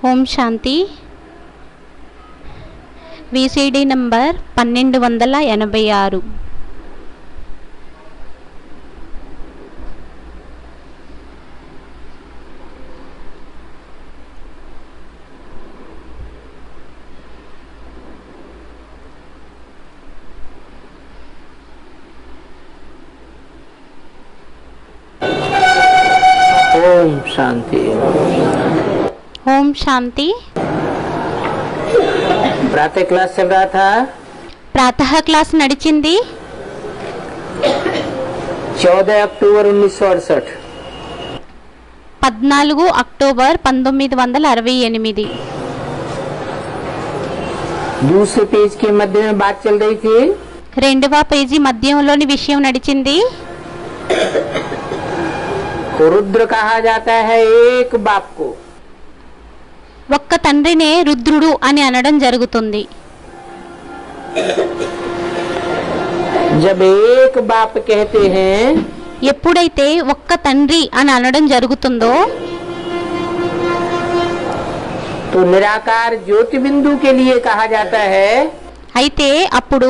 ఓం శాంతి. VCD number 1286. Om Shanti. ఓం శాంతి. प्रातः class चल रहा था. ప్రాతः క్లాస్ నడిచింది. 14 अक्टूबर 1968. 14 అక్టోబర్ 1968. दूसरे पेज के मध्य में बात चल रही थी. రెండవ పేజీ మధ్యంలోని విషయం నడిచింది. को रुद्र कहा जाता है एक बाप को. ఒక్క తండ్రినే రుద్రుడు అని అనడం జరుగుతుంది. जब एक बाप कहते हैं ఎప్పుడైతే ఒక్క తండ్రి అని అనడం జరుగుతుందో तो निराकार ज्योति बिंदु के लिए कहा जाता है. అయితే అప్పుడు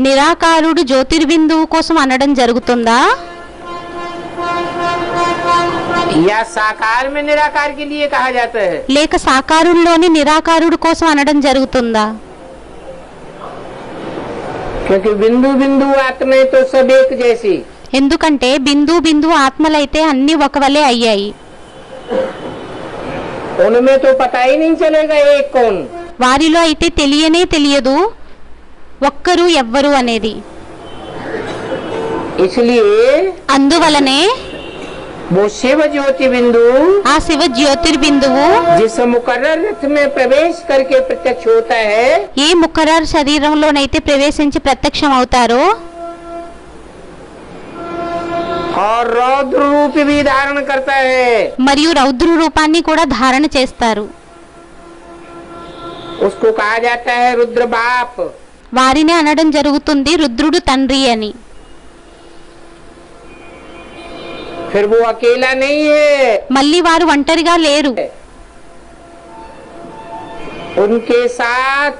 నిరాకారుడు జ్యోతిర్బిందువు కోసం అనడం జరుగుతుందా, या साकार में निराकार के लिए कहा जाता है. లేక సాకారుల్లోని నిరాకారుడు కోసం అనడం జరుగుతుందా? क्योंकि बिंदु बिंदु आत्माएं तो सब एक जैसी. ఎందుకంటే బిందు బిందు ఆత్మలైతే అన్ని ఒకవలే అయ్యాయి. उनमें तो पता ही नहीं चलेगा एक कौन. వారిలో అయితే తెలియనే తెలియదు ఒక్కరు ఎవ్వరు అనేది. इसलिए అందువలనే वो शिव ज्योति बिंदु ఆ శివ జ్యోతిర్బిందువు जिस मुकर्रर रथ में प्रवेश करके प्रत्यक्ष होता है, ఏ ముఖరార్ శరీరంలోనైతే ప్రవేశించి ప్రత్యక్షం అవుతారో और रौद्र रूप भी धारण करता है, మరియు రౌద్ర రూపాన్ని కూడా ధారణ చేస్తారు. उसको कहा जाता है रुद्र बाप. వారినే అనడం జరుగుతుంది రుద్రుడు తండ్రి అని. फिर वो अकेला नहीं है, మళ్ళీ వారు ఒంటరిగా లేరు. उनके साथ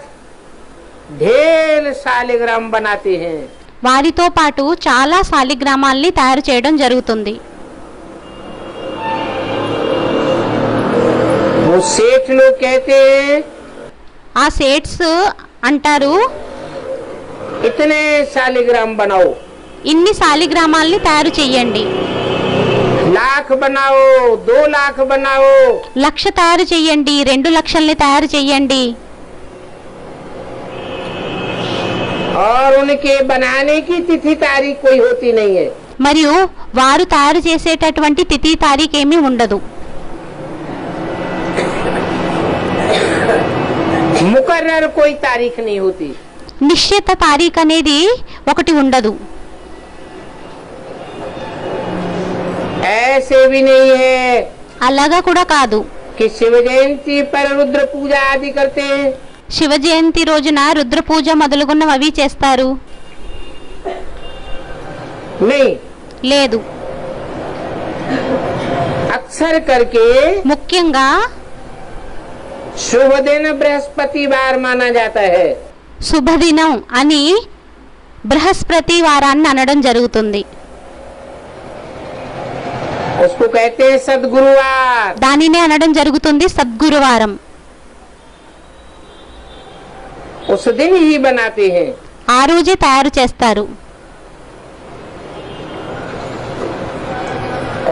ढेर शालिग्राम बनाते हैं. వారితో పాటు చాలా శాలిగ్రామాల్ని తయారు చేయడం జరుగుతుంది. वो सेठ लोग कहते हैं ఆ సేట్స్ అంటారు इतने शालिग्राम बनाओ, ఇన్ని శాలిగ్రామాల్ని తయారు చెయ్యండి, लाख बनाओ, 2 लाख बनाओ. 1,00,000 తయారు చెయ్యండి, 2,00,000ని తయారు చెయ్యండి. और उनके बनाने की तिथि तारीख कोई होती नहीं है. మరియు వారు తయారు చేసేటటువంటి తిథి తారీఖు ఏమీ ఉండదు. मुकर्रर कोई तारीख नहीं होती. నిశ్చిత తారీఖు అనేది ఒకటి ఉండదు. ऐसे भी नहीं है అలాగా కూడా కాదు. कि शिव जयंती पर रुद्र पूजा आदि करते हैं. శివ జయంతి రోజున రుద్ర పూజ మొదలుగున్నవి అవి చేస్తారు. नहीं, లేదు. अक्सर करके ముఖ్యంగా शुभ दिन बृहस्पतिवार माना जाता है. శుభదినం అని బృహస్పతి వారాన్ని అనడం జరుగుతుంది. उसको कहते हैं सद्गुरुवार. దానినే అనడం జరుగుతుంది సద్గురువారం. उस दिन ही बनाते हैं. ఆ రోజే తయారు చేస్తారు.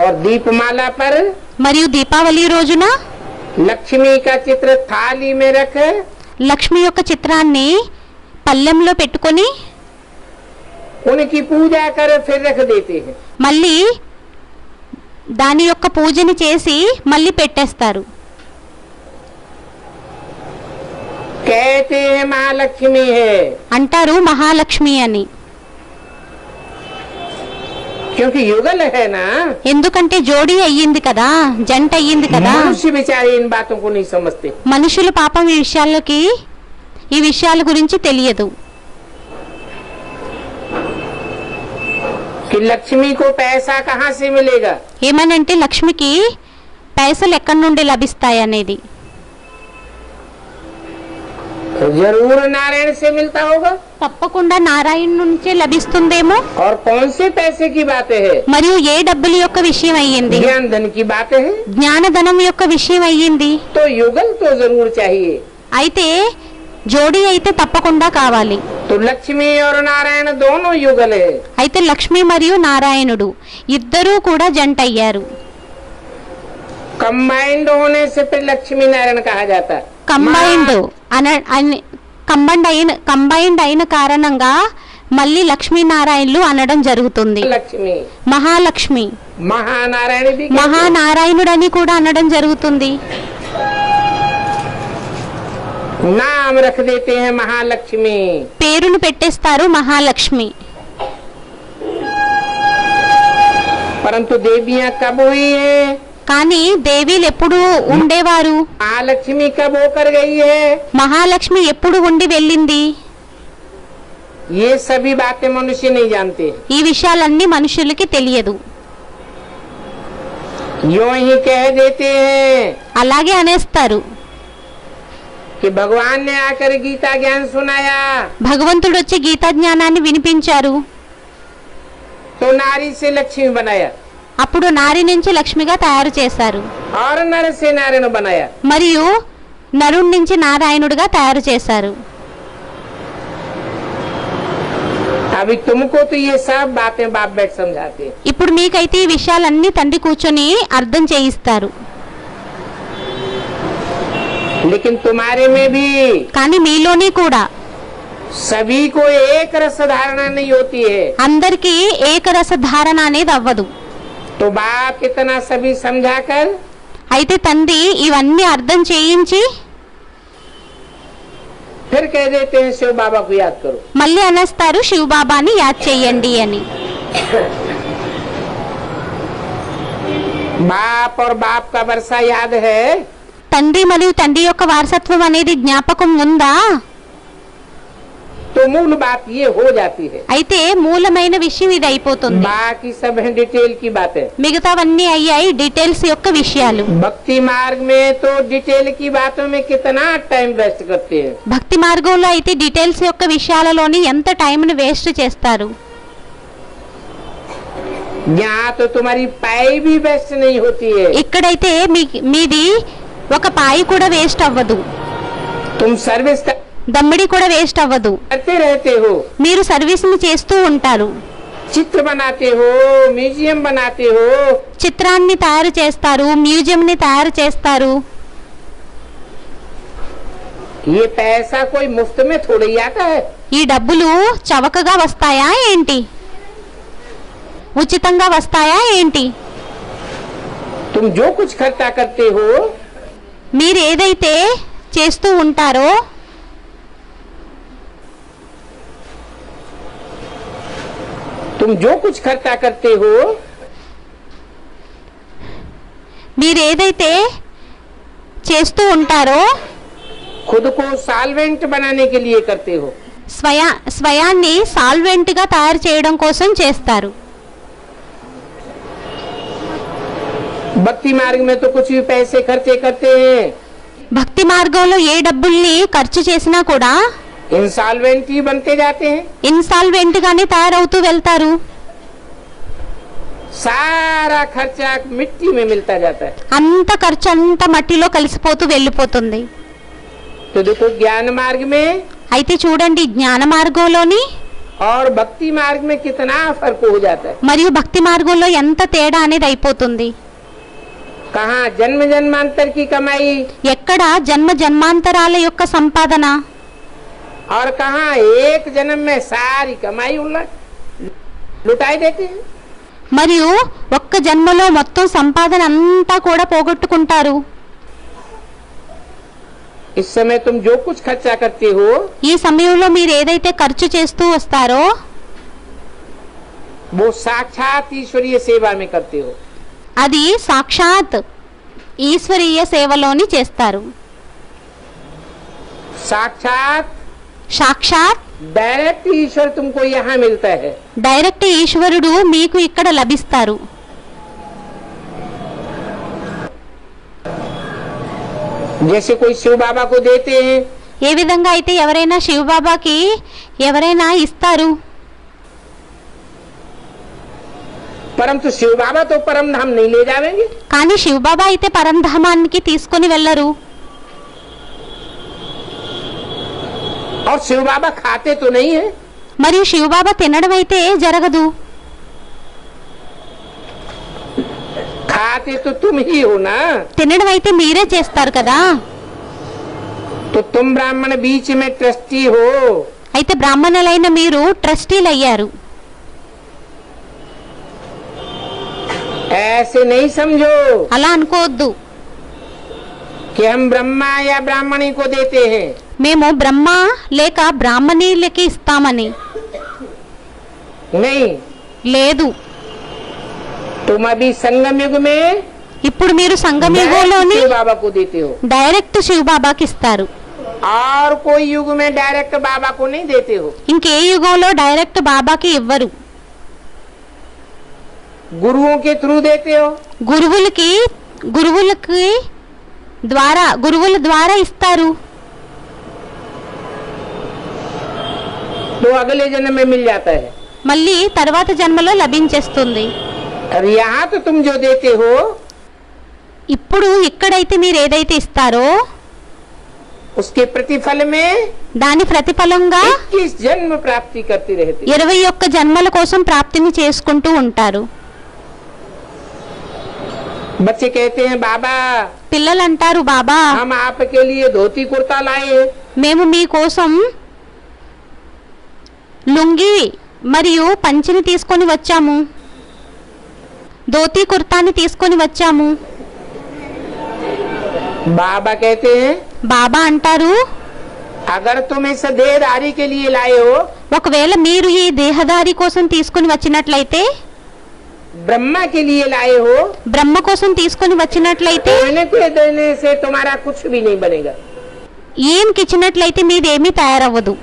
और दीपमाला पर మరియు దీపావళి రోజున लक्ष्मी का चित्र थाली में रख లక్ష్మి యొక్క చిత్రాన్ని పళ్ళెంలో పెట్టుకొని उनकी पूजा कर फिर रख देते हैं. మళ్ళీ దాని యొక్క పూజని చేసి మళ్ళీ పెట్టేస్తారు. कहते हैं महालक्ष्मी है, అంటారు మహాలక్ష్మి అని. क्योंकि युगल है ना. ఎందుకంటే జోడీ అయ్యింది కదా, జంట అయ్యింది కదా. मनुष्य बेचारे इन बातों को नहीं समझते. మనుషులు పాపం ఈ విషయాల గురించి తెలియదు. कि लक्ष्मी को पैसा कहाँ से मिलेगा. ఏమనంటే లక్ష్మికి పైసలు ఎక్కడి నుండి లభిస్తాయి అనేది. जरूर नारायण से मिलता होगा। తప్పకుండా నారాయణ నుంచే లభిస్తుందేమో. और कौन से पैसे की बातें है? మరియు ఏ డబ్బుల యొక్క విషయం అయ్యింది? ज्ञान धन की बातें है। జ్ఞానధనం యొక్క విషయం అయ్యింది. तो युगल तो जरूर चाहिए। అయితే జోడీ అయితే తప్పకుండా కావాలి. तो लक्ष्मी और नारायण दोनों युगल है। అయితే లక్ష్మి మరియు నారాయణుడు ఇద్దరూ కూడా జంట అయ్యారు. कंबाइंड होने से फिर लक्ष्मी नारायण कहा जाता है। కంబైండ్ అయిన కారణంగా మళ్ళీ లక్ష్మీనారాయణులు అనడం జరుగుతుంది. लक्ष्मी మహాలక్ష్మి, महानारायण भी कहते हैं। మహానారాయణుడని కూడా అనడం జరుగుతుంది. नाम रख देते हैं महालक्ष्मी। పేరును పెట్టేస్తారు మహాలక్ష్మి. परंतु देवियां कब हुई है? కానీ దేవీలు ఎప్పుడు ఉండేవారు? महालक्ष्मी कब होकर गई है? మహాలక్ష్మి ఎప్పుడు ఉండి వెళ్ళింది? ये सभी बातें मनुष्य नहीं जानते। ఈ విషయాలన్నీ మనుషులకి తెలియదు. यूं ही कह देते हैं అలాగే అనేస్తారు. कि भगवान ने आकर गीता ज्ञान सुनाया భగవంతుడు వచ్చి గీతా జ్ఞానాన్ని వినిపించారు. तो नारी से लक्ष्मी बनाया అప్పుడు నారి నుంచి లక్ష్మిగా తయారు చేశారు. और नर से नारायण बनाया। మరియు నరుడి నుంచి నారాయణుడిగా తయారు చేశారు. अभी तुमको तो ये सब बातें बाप बैठ समझाते हैं। ఇప్పుడు మీకైతే ఈ విషయాలన్నీ తండ్రి కూర్చొని అర్థం చేయిస్తారు. लेकिन तुम्हारे में भी కానీ మీలోని కూడా सभी को एक रस धारणा नहीं होती है। అందరికీ ఏకరస ధారణ అనేది అవ్వదు. तो बाप इतना सभी समझाकर అయితే తండ్రి ఇవన్నీ అర్థం చేయించి फिर कह देते हैं शिव बाबा को याद करो। మళ్ళీ అనేస్తారు శివబాబాని యాద్ చేయండి అని. बाप और बाप का वर्षा याद है। తండ్రి మరియు తండ్రి యొక్క వారసత్వం అనేది జ్ఞాపకం ఉందా? तो मूल बात ये हो जाती है। అయితే మూలమైన విషయం ఇది అయిపోతుంది. बाकी सब है डिटेल की बातें। మిగతావన్నీ అయ్యాయి డీటెయిల్స్ యొక్క విషయాలు. भक्ति मार्ग में तो डिटेल की बातों में कितना टाइम वेस्ट करते हैं। భక్తి మార్గంలో అయితే డీటెయిల్స్ యొక్క విషయాలలోని ఎంత టైంని వేస్ట్ చేస్తారు. यहाँ तो तुम्हारी पाई भी वेस्ट नहीं होती है। ఇక్కడైతే మీది ఒక పాయి కూడా వేస్ట్ అవ్వదు. तुम सर्विस దమ్మిడి కూడా వేస్ట్ అవ్వదు. करते रहते हो। మీరు సర్వీస్ ని చేస్తూ ఉంటారు. चित्र बनाते हो, म्यूजियम बनाते हो। చిత్రాన్ని తయారు చేస్తారు, మ్యూజియం ని తయారు చేస్తారు. ये पैसा कोई मुफ्त में थोड़ा ही आता है। ఈ డబ్బులు చవకగా వస్తాయా ఏంటి? ఉచితంగా వస్తాయా ఏంటి? तुम जो कुछ खर्चा करते हो మీరు ఏదైతే చేస్తూ ఉంటారో तुम जो कुछ खर्चा करते हो మీరు ఏదైతే చేస్తూ ఉంటారో खुद को सॉल्वेंट बनाने के लिए करते हो। స్వయాన్ని సాల్వెంట్ గా తయారు చేయడం కోసం చేస్తారు. भक्ति मार्ग में तो कुछ भी पैसे खर्चे करते हैं, భక్తి మార్గంలో ఏ డబ్బుల్ని ఖర్చు చేసినా కూడా इंसॉल्वेंट ही बनते जाते हैं। ఇన్సాల్వెంట్ గానే తయారవుతూ వెళ్తారు. सारा खर्चा मिट्टी में मिलता जाता है। అంత ఖర్చు అంతా మట్టిలో కలిసిపోతూ వెళ్ళిపోతుంది. तो देखो ज्ञान मार्ग में అయితే చూడండి జ్ఞాన మార్గంలోని और भक्ति मार्ग में कितना फर्क हो जाता है। మరియు భక్తి మార్గంలో ఎంత తేడా అనేది అయిపోతుంది. कहाँ जन्म जन्मांतर की कमाई ఎక్కడ జన్మ జన్మాంతరాల యొక్క సంపాదన, और कहाँ एक जन्म में सारी कमाई लुटाई देते हैं। మరియు ఒక్క జన్మలో మొత్తం సంపాదన అంతా కూడా పోగొట్టుకుంటారు. इस समय तुम जो कुछ खर्चा करते हो ఈ సమయంలో మీరు ఏదైతే ఖర్చు చేస్తూ వస్తారో वो साक्षात ईश्वरीय सेवा में करते हो। అది సాక్షాత్ ఈశ్వరీయ సేవలోని చేస్తారు. సాక్షాత్ डायरेक्ट ईश्वर तुमको यहाँ मिलता है। డైరెక్ట్ ఈశ్వరుడు మీకు ఇక్కడ లభిస్తారు. जैसे कोई शिव बाबा को देते हैं ఏ విధంగా అయితే ఎవరైనా శివబాబాకి ఎవరైనా ఇస్తారు, परंतु शिव बाबा तो परम धाम नहीं ले जावेंगे। కానీ శివబాబా అయితే పరంధామానికి తీసుకొని వెళ్ళరు. और शिव बाबा खाते तो नहीं है। మరియు శివబాబా తినడం అయితే జరగదు. खाते तो तुम ही हो ना। తినడం అయితే మీరే చేస్తారు కదా. तो तुम ब्राह्मण बीच में ट्रस्टी हो। అయితే బ్రాహ్మణులైన మీరు ట్రస్టీలు అయ్యారు. ऐसे नहीं समझो అలా అనుకోవద్దు. कि हम ब्रह्मा या ब्राह्मणी को देते हैं। మేము బ్రహ్మ లేక బ్రాహ్మణీలకి ఇస్తామని. नहीं, లేదు. तुम अभी संगम युग में ఇప్పుడు మీరు సంగమయుగంలోని डायरेक्ट शिव बाबा को देते हो, డైరెక్ట్ శివబాబాకి ఇస్తారు. और कोई युग में डायरेक्ट बाबा को नहीं देते हो। ఇంకే యుగంలో డైరెక్ట్ బాబాకి ఇవ్వరు. गुरुओं के थ्रू देते हो। గురువులకి గురువుల ద్వారా ఇస్తారు. तो अगले जन्म में मिल जाता है। మళ్ళీ తర్వాత జన్మలో లభించేస్తుంది. और यहाँ तो तुम जो देते हो ఇప్పుడు ఇక్కడైతే మీరు ఏదైతే ఇస్తారో उसके प्रतिफल में దాని ప్రతిఫలంగా 21 जन्म प्राप्ति करती रहती। 21 జన్మల కోసం ప్రాప్తిని చేసుకుంటూ ఉంటారు. बच्चे कहते हैं बाबा పిల్లలు అంటారు, బాబా हम आपके लिए धोती कुर्ता लाए हैं। మేము మీ కోసం లుంగి మరియు పంచిని తీసుకొని వచ్చాము, ధోతి కుర్తాని తీసుకొని వచ్చాము. बाबा कहते हैं బాబా అంటారు, अगर तुम इस देहधारी के लिए लाए हो, ఒకవేళ మీరు ఈ దేహదారి కోసం తీసుకొని వచ్చినట్లయితే, ब्रह्मा के लिए लाए हो, బ్రహ్మ కోసం తీసుకొని వచ్చినట్లయితే, देने के देने से तुम्हारा कुछ भी नहीं बनेगा। ఏంకి ఇచ్చినట్లయితే మీదేమీ తయారవ్వదు,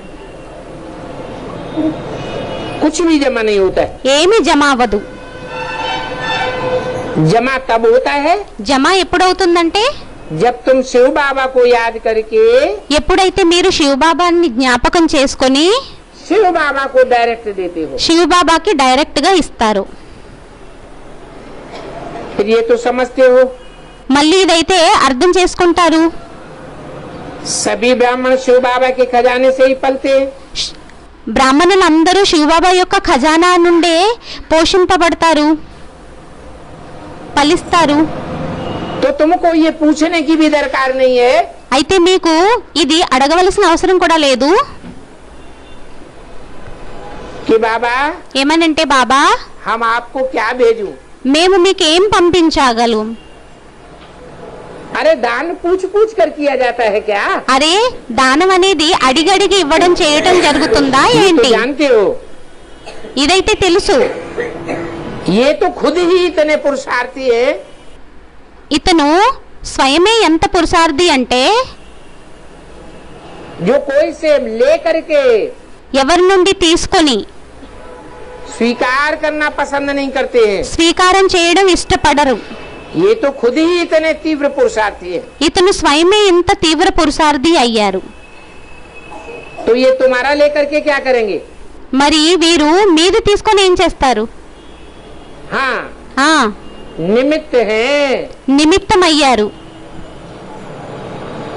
कुछ भी जमा नहीं होता है। ఏమీ జమ అవ్వదు. जमा तब होता है జమ ఎప్పుడవుతుందంటే, जब तुम शिव बाबा को याद करके ఎప్పుడైతే మీరు శివబాబాని జ్ఞాపకం చేసుకొని शिव बाबा को डायरेक्ट देते हो। శివబాబాకి డైరెక్ట్ గా ఇస్తారు. फिर ये तो समझते हो మళ్ళీ ఇదైతే అర్థం చేసుకుంటారు, सभी ब्राह्मण शिव बाबा के खजाने से ही पलते हैं। బ్రాహ్మణులందరూ శివబాబా యొక్క ఖజానా నుండే పోషింపబడతారు, ఫలిస్తారు. तो तुमको ये पूछने की भी दरकार नहीं है అయితే మీకు ఇది అడగవలసిన అవసరం కూడా లేదు. कि बाबा ఏమనంటే, బాబా हम आपको क्या भेजूं। మేము మీకేం పంపించగలం. अरे दान पूछ पूछ कर किया जाता है क्या। అరే, దానం అనేది అడిగడిగి ఇవ్వడం చేయటం జరుగుతుందా ये तो ఏంటి? जानते हो, ఇదైతే తెలుసు. ये तो खुद ही इतने पुरुषार्थी है ఇతను స్వయమే ఎంత పురుషార్థి అంటే, जो कोई से ले करके ఎవరి నుండి తీసుకొని स्वीकार करना पसंद नहीं करते हैं। స్వీకారం చేయడం ఇష్టపడరు. ये तो खुद ही इतने तीव्र पुरुषार्थी है। ఇతను స్వయమే ఇంత తీవ్ర పురుషార్థి అయ్యారు. तो ये तुम्हारा लेकर के क्या करेंगे। మరి వీరు మీది తీసుకొని ఏం చేస్తారు? हाँ, ఆ निमित्त हैं। నిమిత్తం అయ్యారు.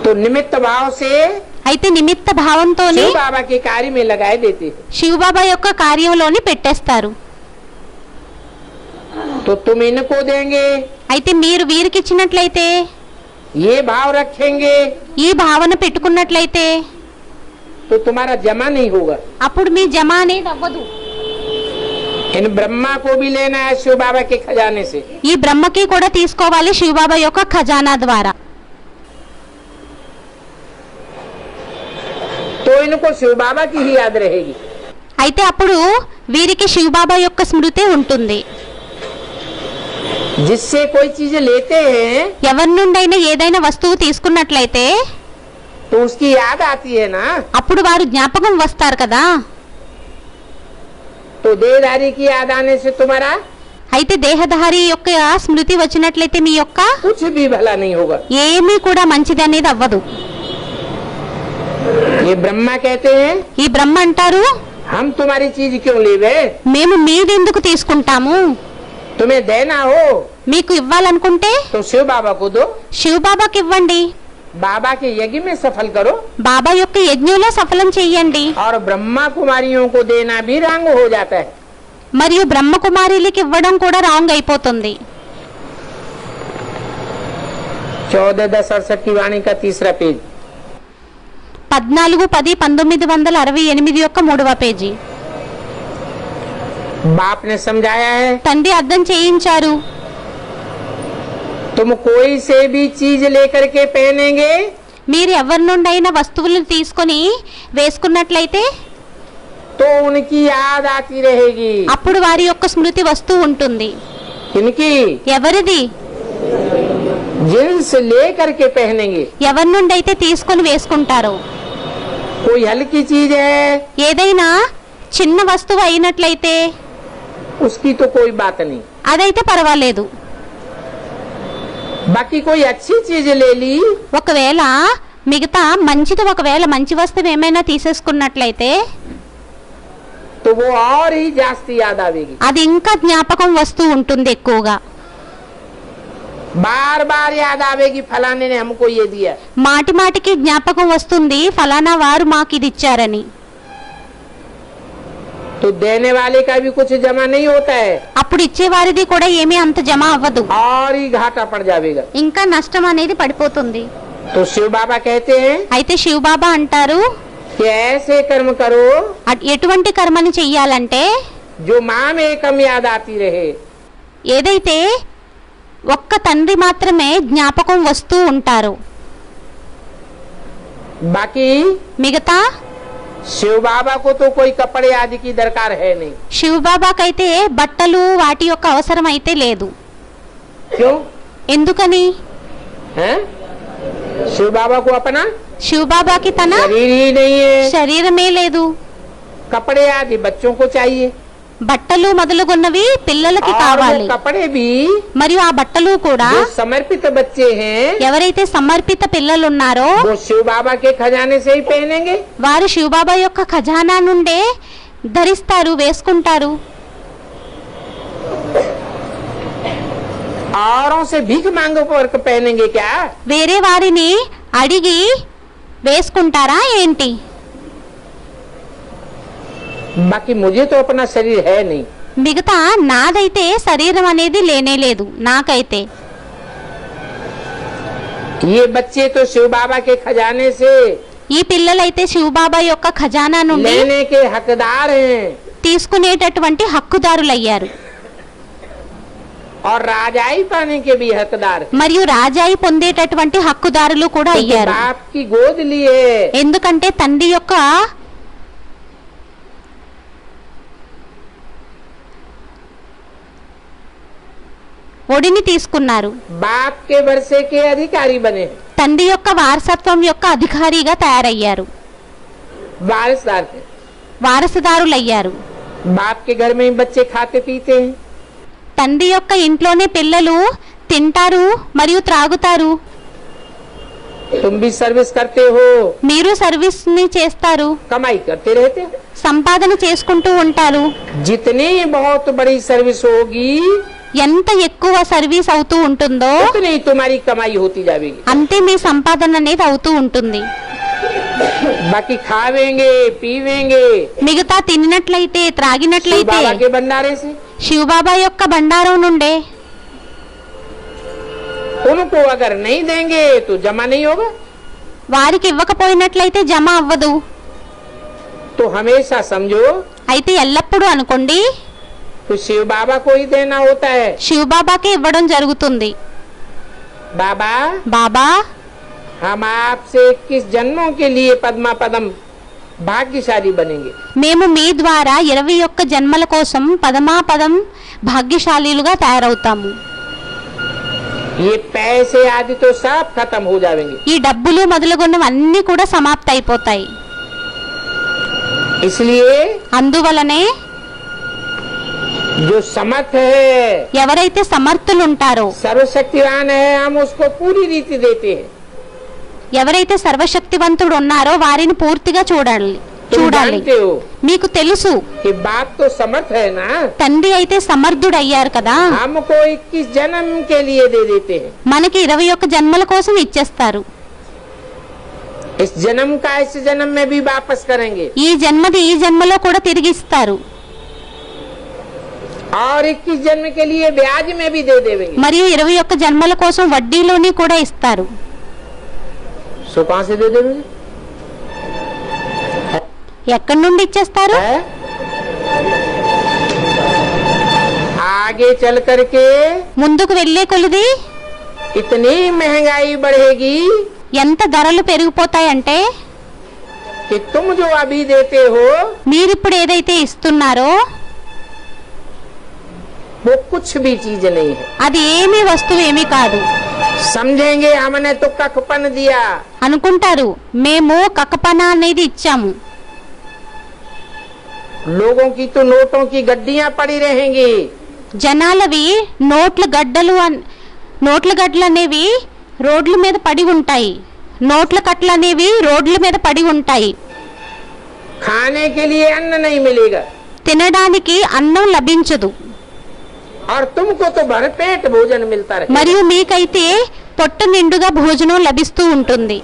तो निमित्त भाव से అయితే నిమిత్త భావంతోనే शिव बाबा के कार्य में लगाए देते हैं। శివబాబా యొక్క కార్యంలోని పెట్టేస్తారు. तो तुम इनको देंगे, అయితే మీరు వీరికి ఇచ్చినట్లయితే, ये भाव रखेंगे, ఈ భావన పెట్టుకున్నట్లయితే, तो तुम्हारा जमा नहीं होगा। అప్పుడు మీ జమ అనేది అవ్వదు. इन ब्रह्मा को भी लेना है शिव बाबा के खजाने से। ఈ బ్రహ్మకి కూడా తీసుకోవాలి శివబాబా యొక్క ఖజానా ద్వారా. तो इनको शिव बाबा की ही याद रहेगी। అయితే అప్పుడు వీరికి శివబాబా యొక్క స్మృతి ఉంటుంది. जिससे कोई चीज लेते हैं ఎవరి నుండైనా ఏదైనా వస్తువు తీసుకున్నట్లయితే तो उसकी याद आती है ना। అప్పుడు వారు జ్ఞాపకం వస్తారు కదా. तो देहधारी की याद आने से तुम्हारा అయితే దేహధారి యొక్క స్మృతి వచ్చినట్లయితే మీ యొక్క कुछ भी भला नहीं होगा। ఏమీ కూడా మంచిది అనేది అవ్వదు. ये ब्रह्मा कहते हैं ఈ బ్రహ్మ అంటారు, हम तुम्हारी चीज क्यों लेवे, మేము మీదెందుకు తీసుకుంటాము, तुम्हें देना हो మీకు ఇవ్వాలనుకుంటే तो शिव बाबा को दो, శివబాబాకి ఇవ్వండి, बाबा के यज्ञ में सफल करो, బాబా యొక్క యజ్ఞంలో సఫలం చెయ్యండి. और ब्रह्मा कुमारियों को देना भी रंग हो जाता है. మరియు బ్రహ్మకుమారిలకి ఇవ్వడం కూడా రాంగ్ అయిపోతుంది. 14-10-68 की वाणी का तीसरा पेज. 14-10-1968 యొక్క 3వ పేజీ. बाप ने समझाया है తండ్రి అర్థం చేయించారు, तुम कोई से भी चीज लेकर के पहनेंगे మీరు ఎవరి నుండైనా వస్తువులను తీసుకొని వేసుకున్నట్లయితే तो उनकी याद आती रहेगी. అప్పుడు వారి యొక్క స్మృతి వస్తూ ఉంటుంది. इनकी ఎవరిది, जिन्स लेकर के पहनेंगे. ఎవరి నుండి అయితే తీసుకొని వేసుకుంటారో. कोई हल्की चीज है ఏదైనా చిన్న వస్తువు అయినట్లయితే उसकी तो कोई बात नहीं, అదైతే పర్వాలేదు. बाकी कोई अच्छी चीज ले ली ఒకవేళ మిగతా మంచిది, ఒకవేళ మంచి వస్తువు ఏమైనా తీసేసుకున్నట్లయితే तो वो और ही जास्ती याद आवेगी. అది ఇంకా జ్ఞాపకం వస్తూ ఉంటుంది ఎక్కువగా. बार बार याद आवेगी फलाने ने हमको ये दिया. మాటి మాటికి జ్ఞాపకం వస్తుంది, ఫలానా వారు మాకు ఇది ఇచ్చారని. तो देने वाले का भी कुछ जमा नहीं होता है, అప్పుడు ఇచ్చేవారిది కూడా ఏమీ అంత జమ అవ్వదు, और ही घाटा पड़ जाएगा. ఇంకా नष्टం అనేది పడిపోతుంది. तो शिव बाबा कहते हैं అయితే శివబాబా అంటారు, कि ऐसे कर्म करो ఎటువంటి కర్మని చెయ్యాలంటే जो माँ में एकम याद आती रहे. ఏదైతే ఒక్క తండ్రి మాత్రమే జ్ఞాపకం వస్తూ ఉంటారు, बाकी మిగతా शिव बाबा को तो कोई कपड़े आदि की दरकार है नहीं. శివబాబాకైతే బట్టలు వాటి యొక్క అవసరం అయితే లేదు. क्यों ఎందుకని, हैं? शिव बाबा को अपना శివబాబాకి తన शरीर ही नहीं है. శరీరమే లేదు, कपड़े आदि बच्चों को चाहिए, బట్టలు మొదలుగున్నవి పిల్లలకి और वो కావాలి. कपड़े भी మరియు ఆ బట్టలు కూడా जो समर्पित बच्चे हैं ఎవరైతే సమర్పిత పిల్లలు ఉన్నారో वो शिव बाबा के खजाने से ही पहनेंगे. వారు శివబాబా యొక్క ఖజానా నుండే ధరిస్తారు, వేసుకుంటారు. औरों से भीख मांगो पर पहनेंगे क्या? వేరే వారిని అడిగి వేసుకుంటారా ఏంటి? बाकी मुझे तो अपना शरीर है नहीं. మిగతా నాదైతే శరీరం అనేది లేనే లేదు నాకైతే. ये बच्चे तो शिव बाबा के खजाने से ఈ పిల్లలైతే శివబాబా యొక్క ఖజానా నుండి लेने के हकदार हैं తీసుకునేటటువంటి హక్కుదారులయ్యారు, और राजाई पाने के भी हकदार हैं. మరియు రాజాయి పొందేటటువంటి హక్కుదారులు కూడా क्योंकि అయ్యారు. बाप की गोद लिए ఎందుకంటే తండ్రి యొక్క ఒడిని తీసుకున్నారు, बाप के वर्षे के अधिकारी बने, తండ్రి యొక్క వారసత్వం యొక్క అధికారిగా తయారయ్యారు, वारिसदार थे. వారసుదారులయ్యారు. बाप के घर में ही बच्चे खाते पीते हैं. తండ్రి యొక్క ఇంట్లోనే పిల్లలు తింటారు మరియు త్రాగుతారు. तुम भी सर्विस करते हो, మీరు సర్వీస్ ని చేస్తారు, कमाई करते रहते हो. సంపాదన చేసుకుంటూ ఉంటారు. जितनी बहुत बड़ी सर्विस होगी ఎంత ఎక్కువ సర్వీస్ అవుతూ ఉంటుందో उतनी तुम्हारी कमाई होती जाएगी. అంతే మీ సంపాదన అనేది అవుతూ ఉంటుంది. बाकी खावेंगे पीवेंगे మిగతా తిన్నట్లయితే शिव త్రాగినట్లయితే बाबा के भंडारे से. శివబాబా యొక్క బండారం నుండే. उनको अगर नहीं देंगे तो जमा नहीं होगा. వారికి ఇవ్వకపోయినట్లయితే జమ అవ్వదు. तो हमेशा समझो అయితే ఎల్లప్పుడూ అనుకోండి, तो शिव बाबा को ही देना होता है. శివబాబాకే ఇవ్వడం జరుగుతుంది. बाबा బాబా, हम आपसे 21 जन्मों के लिए पद्मा पदम भाग्यशाली बनेंगे. మేము మీ ద్వారా 21 జన్మల కోసం పదమాపదం భాగ్యశాలీలుగా తయారవుతాము. ये पैसे आदि तो सब खत्म हो जाएंगे. ఈ డబ్బులు మొదలుగున్నవన్నీ కూడా సమాప్తి అయిపోతాయి. इसलिए అందువలనే जो समर्थ है ఎవరైతే సమర్థులు ఉంటారో, सर्वशक्तिवान है, हम उसको पूरी रीति देते हैं. ఎవరైతే సర్వశక్తివంతుడు ఉన్నారో వారిని పూర్తిగా చూడాలి. तुम जानते हो మీకు తెలుసు कि बाप तो समर्थ है ना, తండ్రి అయితే సమర్థుడు అయ్యారు కదా, हमको 21 जन्म के लिए दे देते हैं. మనకి 21 జన్మల కోసం ఇచ్చేస్తారు. इस जन्म का इस जन्म में भी वापस करेंगे ఈ జన్మది ఈ జన్మలో కూడా తిరిగి ఇస్తారు. और 21 जन्म के लिए ब्याज में भी दे देंगे. మరియు 21 జన్మల కోసం వడ్డీలోని కూడా ఇస్తారు. सो कहां से दे देंगे? ఎక్కడి నుండి ఇచ్చేస్తారు? आगे चल करके ముందుకు వెళ్ళే కొలది इतनी महंगाई बढ़ेगी ఎంత ధరలు పెరిగిపోతాయంటే, कि तुम जो अभी देते हो మీరిప్పుడు ఏదైతే ఇస్తున్నారో वो कुछ भी चीज नहीं है. అది ఏమీ వస్తువు ఏమీ కాదు. समझेंगे हमने तो कखपन दिया, అనుకుంటారు మేము కకపన అనేది ఇచ్చాము. लोगों की तो नोटों की गड्डियां पड़ी रहेंगी. జనాలవి నోట్ల గడ్డలు అనేవి రోడ్ల మీద పడి ఉంటాయి. నోట్ల కట్టలు అనేవి రోడ్ల మీద పడి ఉంటాయి. खाने के लिए अन्न नहीं मिलेगा తినడానికి అన్నం లభించదు. और तुमको तो भरपेट भोजन मिलता रहे. మరియు మీకైతే పొట్ట నిండుగా భోజనం లభిస్తూ ఉంటుంది.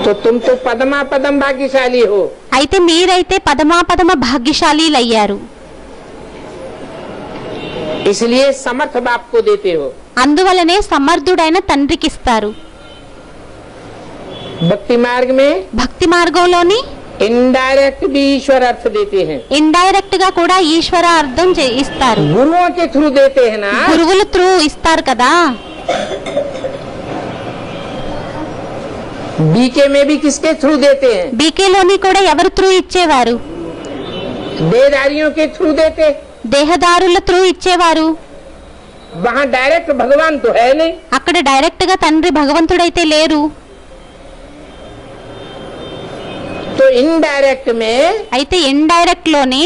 तो तुम तो पदमा पदम भाग्यशाली हो. అయితే మీరైతే పదమాపదమ భాగ్యశాలీలయ్యారు. इसलिए समर्थ बाप को देते हो. అందువలనే సమర్థుడైన తండ్రికి ఇస్తారు. भक्ति मार्ग में భక్తి మార్గంలోని इनडायरेक्ट भी ईश्वर अर्थ देते हैं. ఇండైరెక్ట్ గా కూడా ఈశ్వర అర్థం ఇస్తారు. गुरुओं के थ्रू देते हैं ना. గురువుల త్రూ ఇస్తారు కదా. बीके में भी किसके थ्रू देते हैं? బీకేలోని కూడా ఎవరు త్రూ ఇచ్చేవారు? देहधारियों के थ्रू देते. దేహదారుల త్రూ ఇచ్చేవారు. वहाँ डायरेक्ट भगवान तो है नहीं. అక్కడ డైరెక్ట్ గా తండ్రి భగవంతుడైతే లేరు. तो इनडायरेक्ट में అయితే ఇండైరెక్ట్ లోని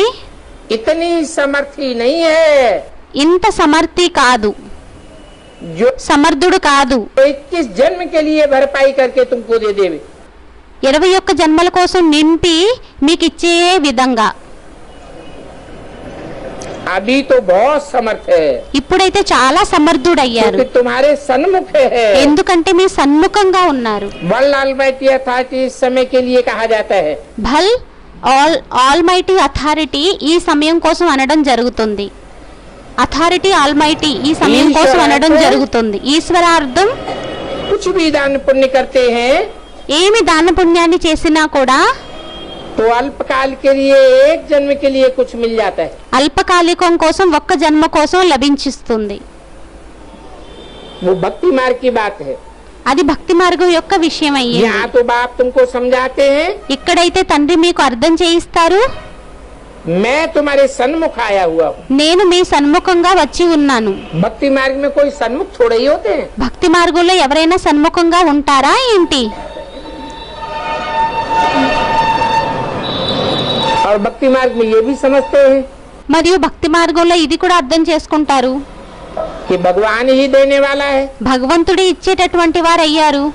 इतनी समर्थी नहीं है ఇంత సమర్థి కాదు, जो సమర్థుడు కాదు. 21 जन्म के लिए भरपाई करके तुमको दे देवे. 21 జన్మల కోసం నింపి మీకు ఇచ్చే విధంగా. अभी तो बहुत समर्थ है ఇప్పుడైతే చాలా సమర్థుడయ్యారు. क्योंकि तुम्हारे सन्मुख है. ఎందుకంటే మీ సన్ముఖంగా ఉన్నారు. वर्ल्ड ऑलमाइटी अथॉरिटी इस समय के लिए कहा जाता है. భల్ ఆల్మైటీ అథారిటీ ఈ సమయం కోసం అనడం జరుగుతుంది. అథారిటీ ఆల్మైటీ ఈ సమయం కోసం అనడం జరుగుతుంది. ఈశ్వరార్థం कुछ भी दान पुण्य करते हैं ఏమి దాన పుణ్యాన్ని చేసినా కూడా तो अल्पकाल के लिए एक जन्म के लिए कुछ मिल जाता है. అల్పకాలికం కోసం ఒక్క జన్మ కోసం లభించిస్తుంది. वो भक्ति मार्ग की बात है. అది భక్తి మార్గం యొక్క విషయం అయ్యింది. यहाँ तो बाप तुमको समझाते हैं, ఇక్కడైతే తండ్రి మీకు అర్థం చేయిస్తారు. मैं तुम्हारे सन्मुख आया हुआ हूँ. నేను మీ సన్ముఖంగా వచ్చి ఉన్నాను. भक्ति मार्ग में कोई सन्मुख थोड़े ही होते हैं. భక్తి మార్గంలో ఎవరైనా సన్ముఖంగా ఉంటారా ఏంటి? और भक्ति मार्ग में ये भी समझते हैं మరియు భక్తి మార్గంలో ఇది కూడా అర్థం చేసుకుంటారు, कि भगवान ही देने वाला है. భగవంతుడు ఇచ్చేటటువంటి వారు అయ్యారు.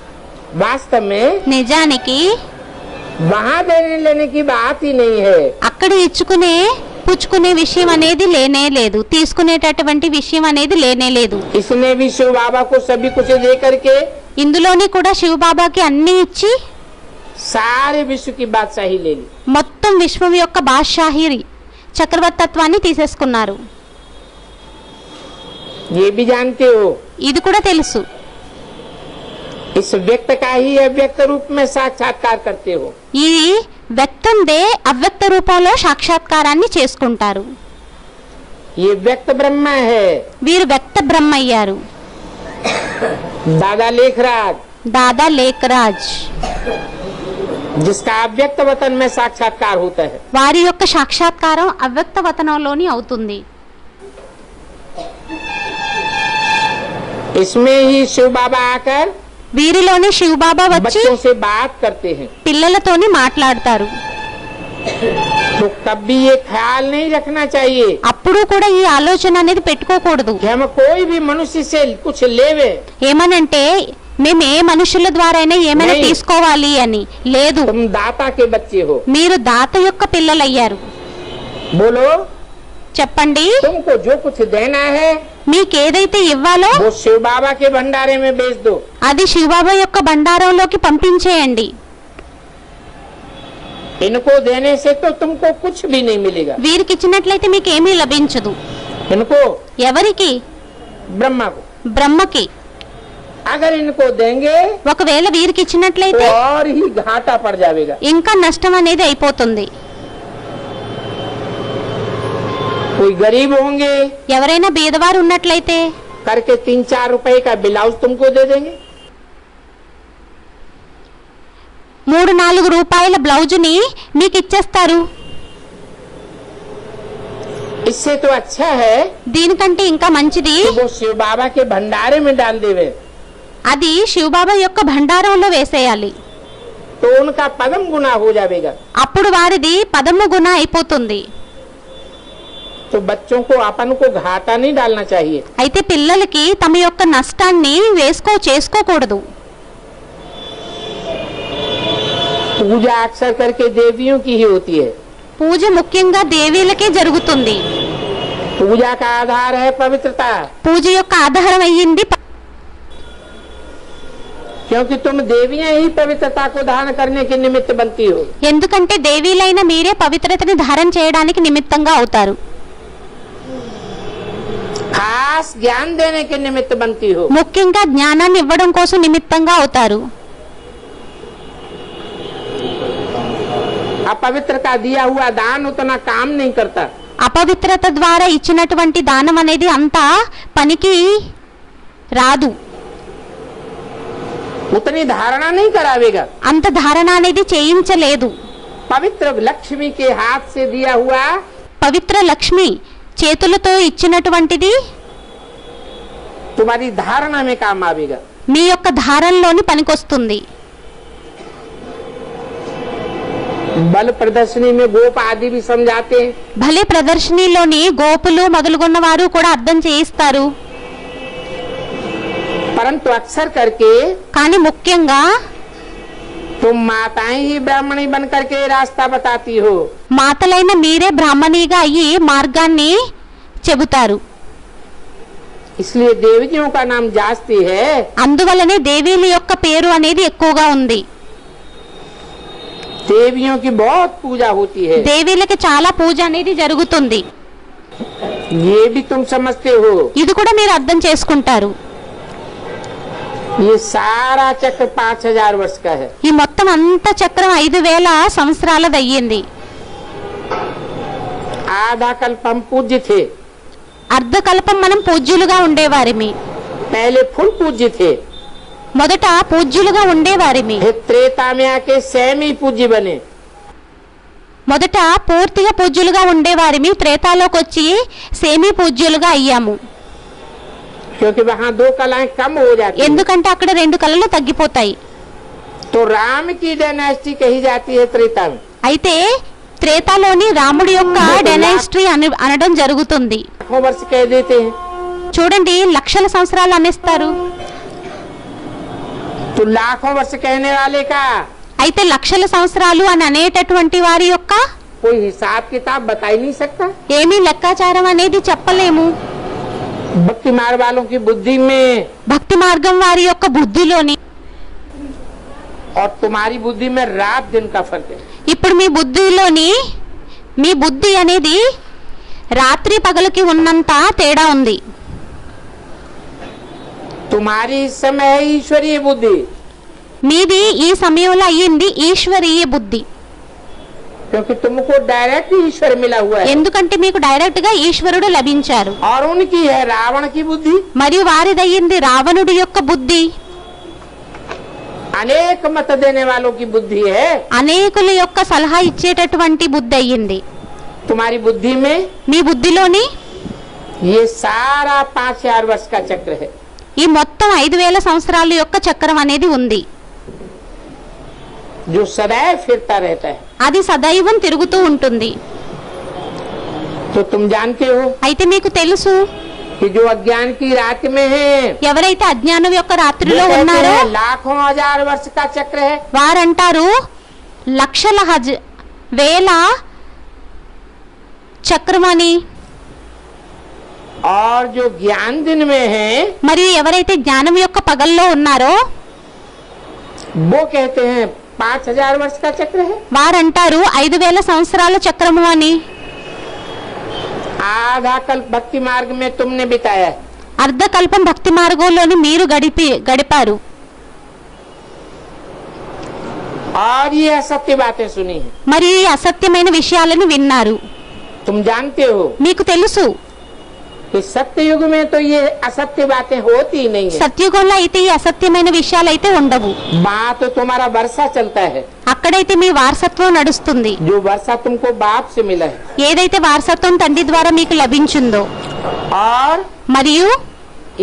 वास्तव में నిజానికి वहाँ देने लेने की बात ही नहीं है. అక్కడ ఇచ్చుకునే పుచ్చుకునే విషయం అనేది లేనే లేదు. తీసుకునేటటువంటి విషయం అనేది లేనే లేదు. इसने भी शिव बाबा को सभी कुछ दे करके ఇందులోని కూడా శివబాబాకి అన్ని ఇచ్చి सारे विश्व की बादशाही ले ली. మొత్తం విశ్వం యొక్క బాద్షాహి చక్రవర్తత్వాన్ని తీసేసుకున్నారు. ये भी जानते हो ఇది కూడా తెలుసు. इस व्यक्त का ही अव्यक्त रूप में साक्षात्कार करते हो. ఈ వ్యక్తందే అవ్యక్త రూపంలో సాక్షాత్కారాన్ని చేసుకుంటారు. ये व्यक्त ब्रह्म है. వీరు వ్యక్త బ్రహ్మ అయ్యారు. दादा लेखराज దాదా లేఖరాజ్ जिसका अव्यक्त वतन में साक्षात्कार होता है. వారి యొక్క సాక్షాత్కారం అవ్యక్త వతనంలోని అవుతుంది. इसमें ही शिव बाबा आकर వీరిలోని శివబాబా వచ్చి बच्चों से बात करते हैं. పిల్లలతోని మాట్లాడతారు. तो कभी ये ख्याल नहीं रखना चाहिए అప్పుడు కూడా ఈ ఆలోచన అనేది పెట్టుకోకూడదు. कि हम कोई भी मनुष्य से कुछ लेवे, ఏమనంటే మేము ఏ మనుషుల ద్వారా అయినా ఏమైనా नहीं। తీసుకోవాలి అని లేదు. तुम दाता के बच्चे हो। మీరు దాత యొక్క పిల్లలయ్యారు. बोलो, చెప్పండి, तुमको जो कुछ देना है మీకేదైతే ఇవ్వాలో वो शिव बाबा के भंडारे में बेच दो। అది శివబాబా యొక్క బండారంలోకి పంపించేయండి. इनको देने से तो तुमको कुछ भी नहीं मिलेगा। వీరికి ఇచ్చినట్లయితే మీకు ఏమీ లభించదు. इनको, ఎవరికి? ब्रह्मा को। బ్రహ్మకి. अगर इनको देंगे ఒకవేళ వీరికి तो ఇచ్చినట్లయితే और ही घाटा पड़ जाएगा। ఇంకా నష్టం అనేది అయిపోతుంది. कोई गरीब होंगे, ఎవరైనా బీదవారు ఉన్నట్లయితే करके 3-4 रुपए का ब्लाउज तुमको दे देंगे। 3-4 రూపాయల బ్లౌజుని మీకు ఇచ్చేస్తారు. इससे तो अच्छा है దీనికంటే ఇంకా మంచిది कि वो शिव बाबा के भंडारे में डाल देवे, అది శివబాబా యొక్క భండారంలో వేసేయాలి. तो उनका पदम गुना हो जाएगा। అప్పుడు వారిది పదము గుణ అయిపోతుంది. तो बच्चों को अपन को घाटा नहीं डालना चाहिए। అయితే పిల్లలకి తమ యొక్క నష్టాన్ని చేసుకోకూడదు. पूजा अक्सर करके देवियों की ही होती है। పూజ ముఖ్యంగా దేవీలకే జరుగుతుంది. पूजा का आधार है पवित्रता, పూజ యొక్క ఆధారం అయ్యింది क्योंकि तुम देवियां ही पवित्रता को धारण करने के निमित्त बनती हो। ఎందుకంటే దేవీలైన మీరే పవిత్రతని ధారణ చేయడానికి నిమిత్తంగా అవుతారు. खास ज्ञान देने के निमित्त बनती हो। ముఖ్యంగా జ్ఞానాన్ని ఇవ్వడం కోసం నిమిత్తంగా అవుతారు. अपवित्र का दिया हुआ दान उतना काम नहीं करता। అపవిత్రత ద్వారా ఇచ్చినటువంటి దానం అనేది అంత పనికి రాదు, उतनी धारणा नहीं करावेगा। అంత ధారణ అనేది చేయించలేదు. पवित्र लक्ष्मी के हाथ से दिया हुआ పవిత్ర లక్ష్మి చేతులతో ఇచ్చినటువంటిది तुम्हारी धारणा में काम आवेगा। మీ యొక్క ధారణలోని పనికొస్తుంది. बल प्रदर्शनी में गोप आदि भी समझाते हैं, భలే ప్రదర్శనలోని గోపులు మొదలుగొన్న వారు కూడా అర్థం చేయిస్తారు. परंतु अक्सर करके కానీ ముఖ్యంగా तुम माताएं ही ब्राह्मणी बन करके रास्ता बताती हो। మాతలైన మీరే బ్రాహ్మణిగా అయ్యి మార్గాన్ని చెబుతారు. इसलिए देवियों का नाम जास्ती है। అందువల్లనే దేవీల యొక్క పేరు అనేది ఎక్కువగా ఉంది. देवियों की बहुत पूजा होती है। దేవీలకి చాలా పూజ అనేది జరుగుతుంది. ये भी तुम समझते हो। ఇది కూడా మీరు అర్థం చేసుకుంటారు. ये सारा चक्र 5000 वर्ष का है। ఈ మొత్తం అంత చక్రం 5000 సంవత్సరాలది అయ్యింది. आधा कल्प हम पूज्य थे, అర్ధకల్పం మనం పూజ్యులుగా ఉండేవారిమి. पहले फुल पूज्य थे, మొదట పూజ్యులుగా ఉండేవారిమి. फिर त्रेता में आके सेमी पूज्य बने। మొదట పూర్తిగా పూజ్యులుగా ఉండేవారిమి, త్రేతాలోకి వచ్చి సేమీ పూజ్యులుగా అయ్యాము. क्योंकि वहाँ 2 कलाएं कम हो जाती हैं। ఎందుకంటే అక్కడ 2 కళలు తగ్గిపోతాయి. तो राम की डायनेस्टी कही जाती है त्रेता में। అయితే త్రేతాలోని రాముడి యొక్క డైనాస్టీ అనడం జరుగుతుంది. लाखों वर्ष कह देते हैं, చూడండి, లక్షల సంవత్సరాలు అనేస్తారు. तो लाखों वर्ष कहने वाले का అయితే లక్షల సంవత్సరాలు అని అనేటటువంటి వారి యొక్క कोई हिसाब किताब बता ही नहीं सकता। ఏమీ లెక్కాచారం అనేది చెప్పలేము. भक्ति मार्ग वालों की बुद्धि में భక్తి మార్గం వారి యొక్క బుద్ధిలోని और तुम्हारी बुद्धि में रात दिन का फर्क है। ఇప్పుడు మీ బుద్ధి అనేది రాత్రి పగలకి ఉన్నంత తేడా ఉంది. तुम्हारी इस समय है ईश्वरीय बुद्धि, మీది ఈ సమయంలో అయ్యింది ఈశ్వరీయ బుద్ధి. क्योंकि तुमको डायरेक्ट ईश्वर मिला हुआ है। ఎందుకంటే మీకు డైరెక్ట్ గా ఈశ్వరుడు లభించారు. और उनकी है रावण की बुद्धि, మరియు వారిదయ్యింది రావణుడి యొక్క బుద్ధి. अनेक मत देने वालों की बुद्धि है। అనేకుల యొక్క సలహా ఇచ్చేటటువంటి బుద్ధి అయ్యింది. तुम्हारी बुद्धि में మీ బుద్ధిలోని ये सारा 5000 वर्ष का चक्र है। ఈ మొత్తం 5000 సంవత్సరాల యొక్క చక్రం అనేది ఉంది. जो सदैव फिरता रहता है। అది సదైవం తిరుగుతూ ఉంటుంది. तो तुम जानते हो అయితే మీకు తెలుసు कि जो अज्ञान की रात में है ఎవరైతే అజ్ఞానం యొక్క वो రాత్రిలో कहते ఉన్నారో हैं, लाखों हजार वर्ष का चक्र है। వారంటారు లక్షల వేల చక్రమని. और जो ज्ञान दिन में है మరియు ఎవరైతే జ్ఞానం యొక్క పగల్లో ఉన్నారో वो कहते हैं 5000 वर्ष का चक्र है। వారంటారు 5000 సంవత్సరాల చక్రము అని. आधा कल्प भक्ति मार्ग में तुमने बिताया है, అర్ధకల్పం భక్తి మార్గంలోని మీరు గడిపారు. और ये असत्य बातें सुनी है। మరియు ఈ అసత్యమైన విషయాలను విన్నారు. तुम जानते हो మీకు తెలుసు कि सत्य युग में तो ये असत्य बातें होती ही नहीं है। సత్యుగంలో అయితే ఈ అసత్యమైన విషయాలు అయితే ఉండవు. वहाँ तो तुम्हारा वर्षा चलता है, అక్కడైతే మీ వారసత్వం నడుస్తుంది. जो वर्षा तुमको बाप से मिला है। ఏదైతే వారసత్వం తండ్రి ద్వారా మీకు లభించిందో और మరియు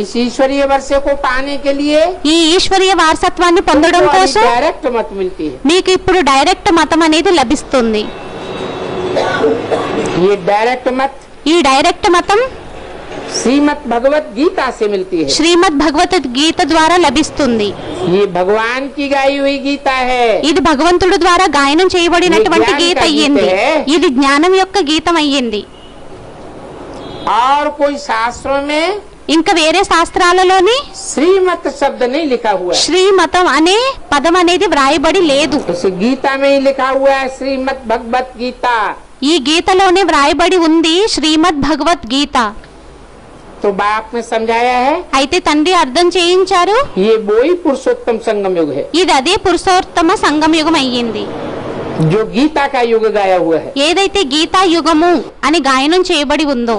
इस ईश्वरीय वर्षे को पाने के लिए ఈ ఈశ్వరీయ వారసత్వాన్ని పొందడం కోసం डायरेक्ट मत मिलती है। మీకు ఇప్పుడు డైరెక్ట్ మతం అనేది లభిస్తుంది. ये डायरेक्ट मत ఈ డైరెక్ట్ మతం श्रीमद् भगवत गीता से मिलती है। శ్రీమద్ భగవద్గీత ద్వారా లభిస్తుంది. ये भगवान की गाई हुई गीता है। ఇది భగవంతుడి ద్వారా గాయనం చేయబడినటువంటి ఇది జ్ఞానం గీత का అయ్యింది. गीत है। ఇది జ్ఞానం యొక్క గీతం అయ్యింది. और कोई शास्त्रों में ఇంకా వేరే శాస్త్రాలలోని श्रीमत शब्द नहीं लिखा हुआ है। శ్రీమతం అనే పదం అనేది వ్రాయబడి లేదు. उस गीता में ही लिखा हुआ है श्रीमद् भगवत गीता। ఈ గీతలోనే వ్రాయబడి ఉంది శ్రీమద్ భగవద్గీత. तो बाप ने समझाया है అయితే తండ్రి అర్థం చేయించారు ये वही पुरुषोत्तम संगम युग है ఇది అదే పురుషోత్తమ సంగమ యుగం అయ్యింది. जो गीता का युग गाया हुआ है। ఏదైతే గీతా యుగము అని గాయనం చేయబడి ఉందో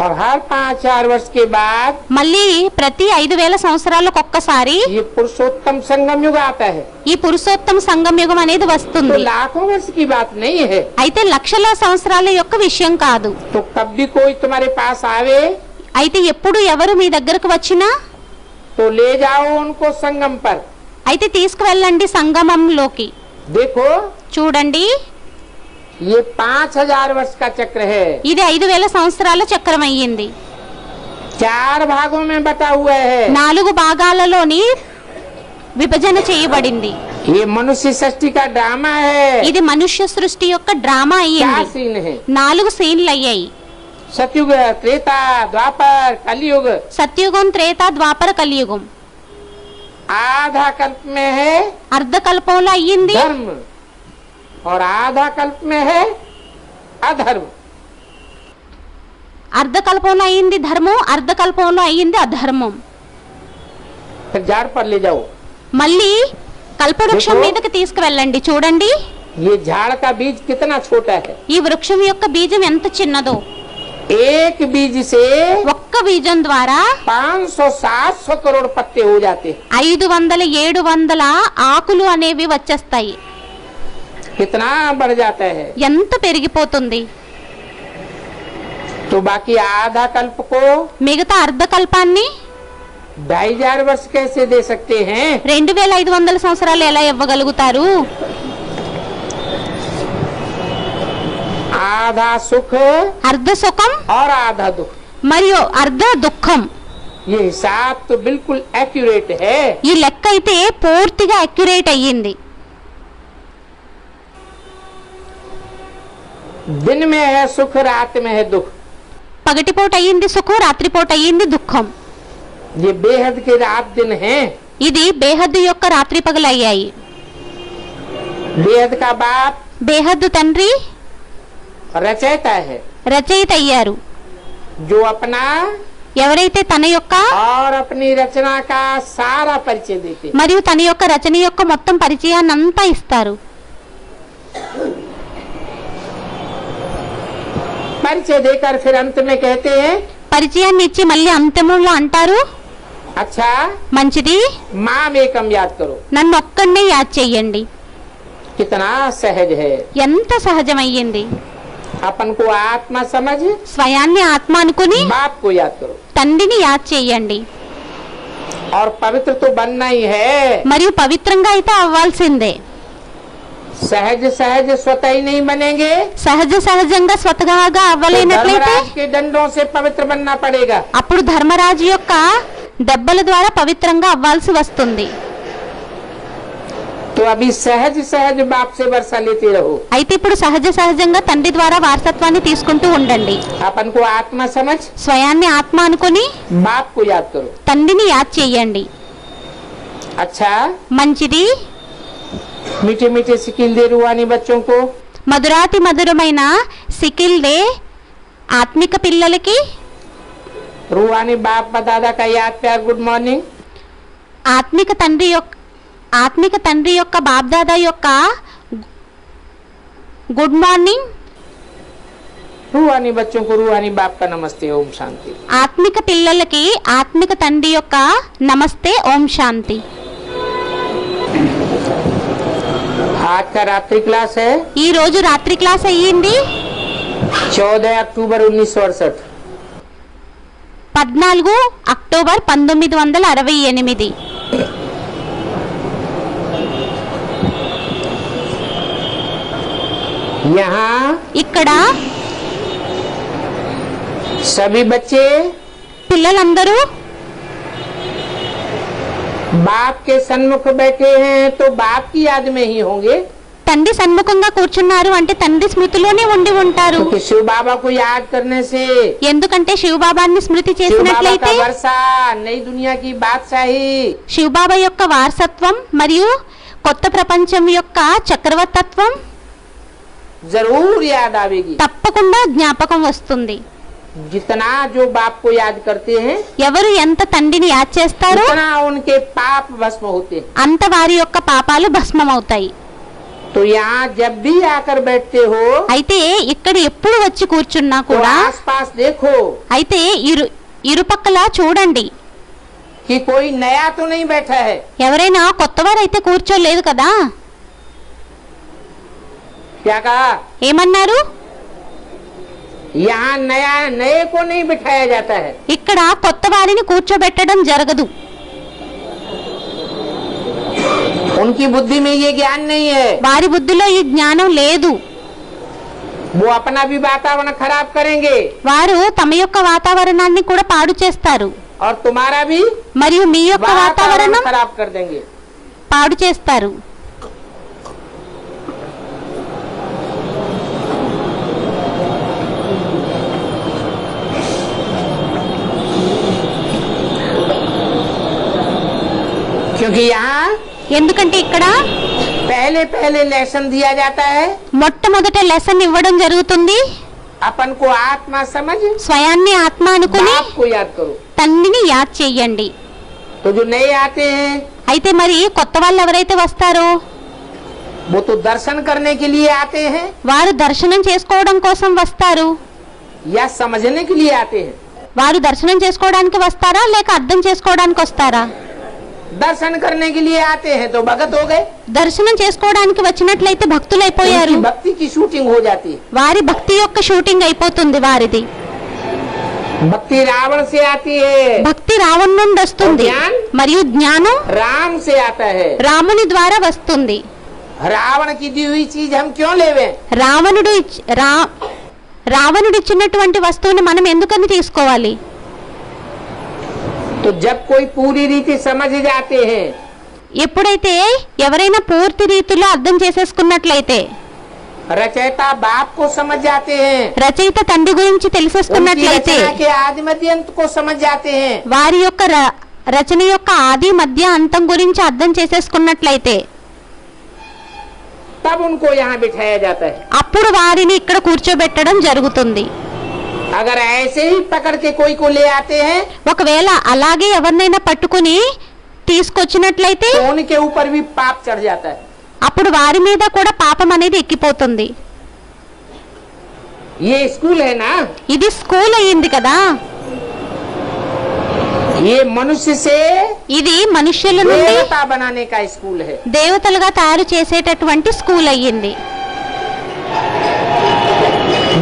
और हर 5000 वर्ष के बाद మళ్ళీ ప్రతి 5000 సంవత్సరాలకు ఒక్కసారి ये पुरुषोत्तम संगम युग आता है। ఈ పురుషోత్తమ సంగమ యుగం అనేది तो వస్తుంది. लाखों वर्ष की बात नहीं है। అయితే లక్షల సంవత్సరాల యొక్క విషయం కాదు. तो कब भी कोई तुम्हारे पास आवे అయితే ఎప్పుడు ఎవరు మీ దగ్గరకు వచ్చినా तो ले जाओ उनको संगम पर। అయితే తీసుకువెళ్ళండి సంగమంలోకి. देखो చూడండి ये 5000 वर्ष का चक्र है। ఇది 5000 సంవత్సరాల చక్రం అయ్యింది. 4 भागों में बटा हुआ है। 4 భాగాలలోని విభజన చేయబడింది. ये मनुष्य सृष्टि का ड्रामा है। ఇది మనుష్య సృష్టి యొక్క డ్రామా क्या అయ్యింది. सीन है? 4 సీన్లు అయ్యాయి. सतयुग, त्रेता, द्वापर, कलयुग। సత్యుగం, త్రేత, ద్వాపర, కలియుగం. आधा कल्प में है అర్ధకల్పంలో అయ్యింది धर्म और आधा कल्प में है अधर्म। అర్ధకల్పంలో అయ్యింది ధర్మం, అర్ధకల్పంలో అయ్యింది అధర్మం. फिर झाड़ पर ले जाओ। మళ్ళీ కల్పవృక్షం देखो। మీదకి తీసుకువెళ్ళండి. చూడండి ये झाड़ का बीज कितना छोटा है। ఈ వృక్షం యొక్క బీజం ఎంత చిన్నదో. एक बीज से ఒక్క బీజం ద్వారా 500-700 करोड़ पत्ते हो जाते हैं। 500-700 ఆకులు అనేవి వచ్చేస్తాయి. कितना बढ़ जाता है। ఎంత పెరిగిపోతుంది. तो बाकी आधा कल्प को మిగతా అర్ధకల్పాన్ని 2500 वर्ष कैसे दे सकते हैं। 2500 సంవత్సరాలు ఎలా ఇవ్వగలుగుతారు. आधा सुख అర్ధ సుఖం और आधा दुख। మరియు అర్ధ దుఃఖం. ये हिसाब तो बिल्कुल एक्यूरेट है। ఈ లెక్క అయితే పూర్తిగా అక్యురేట్ అయ్యింది. दिन में है सुख, रात में है दुख। పగటిపూట అయ్యింది సుఖం, రాత్రిపూట అయ్యింది దుఃఖం. ये बेहद के रात दिन है। ఇది బేహద్దు యొక్క రాత్రి పగలు అయ్యాయి. बेहद का बाप బేహద్దు తండ్రి रचयिता है, రచయిత అయ్యారు. जो अपना ఎవరైతే తన యొక్క और अपनी रचना का सारा परिचय देते हैं। మరియు తన యొక్క రచన యొక్క మొత్తం పరిచయాన్ని అంతా ఇస్తారు. परिचय देकर फिर अंत में कहते हैं పరిచయాన్ని ఇచ్చి మళ్ళీ అంతిమంలో అంటారు अच्छा మంచిది माम एकम याद करो। నన్ను ఒక్కడే యాద్ చెయ్యండి. कितना सहज है। ఎంత సహజమయ్యింది. अपन को आत्मा समझ, స్వయాన్ని ఆత్మ అనుకుని बाप को याद करो। తండ్రిని యాద్ చెయ్యండి. और पवित्र तो बनना ही है। మరియు పవిత్రంగా అయితే అవ్వాల్సిందే. सहज सहज स्वतः ही नहीं बनेंगे, సహజ సహజంగా స్వతహాగా तो అవ్వలేనట్లయితే धर्मराज के दंडों से पवित्र बनना पड़ेगा। అప్పుడు ధర్మరాజు యొక్క దెబ్బల ద్వారా పవిత్రంగా అవ్వాల్సి వస్తుంది. तो अभी सहज सहज बाप से वर्षा लेते रहो। అయితే ఇప్పుడు సహజ సహజంగా తండ్రి ద్వారా వారసత్వాన్ని తీసుకుంటూ ఉండండి. अपन को आत्मा समझ స్వయాన్ని ఆత్మ అనుకుని बाप को याद करो। తండ్రిని యాద్ చేయండి. अच्छा, మంచిది. मीठे मीठे सिकिल दे रूहानी बच्चों को। మధురాతి మధురమైన సికిల్ డే ఆత్మిక పిల్లలకి, रूहानी बाप दादा का याद प्यार गुड मॉर्निंग। ఆత్మిక తండ్రి యొక్క బాబ్దాదా యొక్క గుడ్ మార్నింగ్. रूहानी बच्चों को रूहानी बाप का नमस्ते, ओम शांति। ఆత్మిక పిల్లలకి ఆత్మిక తండ్రి యొక్క నమస్తే, ఓం శాంతి. आज का रात्रि क्लास है ఈ రోజు రాత్రి క్లాస్ అయ్యింది. 14 अक्टूबर 1968। 14 అక్టోబర్ 1968. यहाँ ఇక్కడ सभी बच्चे పిల్లలందరూ बाप के सन्मुख बैठे हैं, तो बाप की याद में ही होंगे, తండ్రి సన్ముఖంగా కూర్చున్నారు అంటే తండ్రి స్మృతిలోనే ఉండి ఉంటారు. क्योंकि शिव बाबा को याद करने से ఎందుకంటే శివబాబాన్ని స్మృతి शिव बाबा చేసినట్లయితే का वर्षा, नई दुनिया की बादशाही, శివబాబా యొక్క వారసత్వం మరియు కొత్త ప్రపంచం యొక్క చక్రవర్తత్వం जरूर याद आवेगी। తప్పకుండా జ్ఞాపకం వస్తుంది. जितना जो बाप को याद करते हैं, ఎవరు ఎంత తండ్రిని యాద్ చేస్తారో उतना उनके पाप भस्म होते हैं। అంత వారి యొక్క పాపాలు భస్మమవుతాయి. तो यहाँ जब भी आकर बैठते हो, అయితే ఇక్కడ ఎప్పుడు వచ్చి కూర్చున్నా तो కూడా आस पास देखो అయితే ఇరుపక్కల చూడండి, कि कोई नया तो नहीं बैठा है। ఎవరైనా కొత్తవారైతే కూర్చోలేదు కదా. क्या कहा? ఏమన్నారు? यहाँ नए को नहीं बिठाया जाता है। ఇక్కడ కొత్త వారిని కూర్చోబెట్టడం జరగదు. उनकी बुद्धि में ये ज्ञान नहीं है, వారి బుద్ధిలో ఈ జ్ఞానం లేదు. वो अपना भी वातावरण खराब करेंगे వారు తమ యొక్క వాతావరణాన్ని కూడా పాడు చేస్తారు और तुम्हारा भी మరియు మీ యొక్క वातावरण వాతావరణం खराब कर देंगे। పాడు చేస్తారు. क्योंकि यहाँ ఎందుకంటే ఇక్కడ पहले पहले लेसन दिया जाता है, మొట్టమొదట లెసన్ ఇవ్వడం జరుగుతుంది. अपन को आत्मा समझ స్వయాన్ని ఆత్మ అనుకుని बाप को याद करो। తండ్రిని యాద్ చెయ్యండి. तो जो नए आते हैं అయితే మరి కొత్త వాళ్ళు ఎవరైతే వస్తారో वो तो दर्शन करने के लिए आते हैं వారు దర్శనం చేసుకోవడం కోసం వస్తారు. या समझने के लिए आते हैं। వారు దర్శనం చేసుకోవడానికి వస్తారా లేక అర్థం చేసుకోవడానికి వస్తారా? दर्शन करने के लिए आते हैं तो भगत हो गए, దర్శనం చేసుకోవడానికి వచ్చినట్లయితే భక్తులైపోయారు. उनकी भक्ति की शूटिंग हो जाती है। వారి భక్తి యొక్క షూటింగ్ అయిపోతుంది వారిది. भक्ति रावण से आती है, భక్తి రావణ్ నుండి వస్తుంది జ్ఞానం? మరియు జ్ఞానం राम से आता है। రాముని ద్వారా వస్తుంది. रावण की दी हुई चीज हम क्यों लेवे? రావణుడిచ్చినటువంటి వస్తువుని మనం ఎందుకని తీసుకోవాలి? तो जब कोई पूरी रीति समझ जाते हैं, ఎప్పుడైతే ఎవరైనా పూర్తి రీతిలో అర్థం చేసేసుకున్నట్లయితే, रचयिता बाप को समझ जाते हैं, రచయిత తండ్రి గురించి उनकी తెలిసేసుకున్నట్లయితే, रचना के आदि मध्य अंत को समझ जाते हैं, వారి యొక్క రచన యొక్క ఆది మధ్య అంతం గురించి అర్థం చేసేసుకున్నట్లయితే, तब उनको यहाँ बिठाया जाता है। అప్పుడు వారిని ఇక్కడ కూర్చోబెట్టడం జరుగుతుంది. अगर ऐसे ही पकड़ के कोई को ले आते हैं ఒకవేళ అలాగే ఎవరినైనా పట్టుకుని తీసుకొచ్చినట్లయితే तो उनके ऊपर भी पाप चढ़ जाता है। అప్పుడు వారి మీద కూడా పాపం అనేది ఎక్కిపోతుంది. ये स्कूल है ना, ఇది స్కూల్ అయ్యింది కదా. ये मनुष्य से ఇది మనుష్యుల నుండి देवता बनाने का स्कूल है। దేవతలుగా తయారు చేసేటటువంటి స్కూల్ అయ్యింది.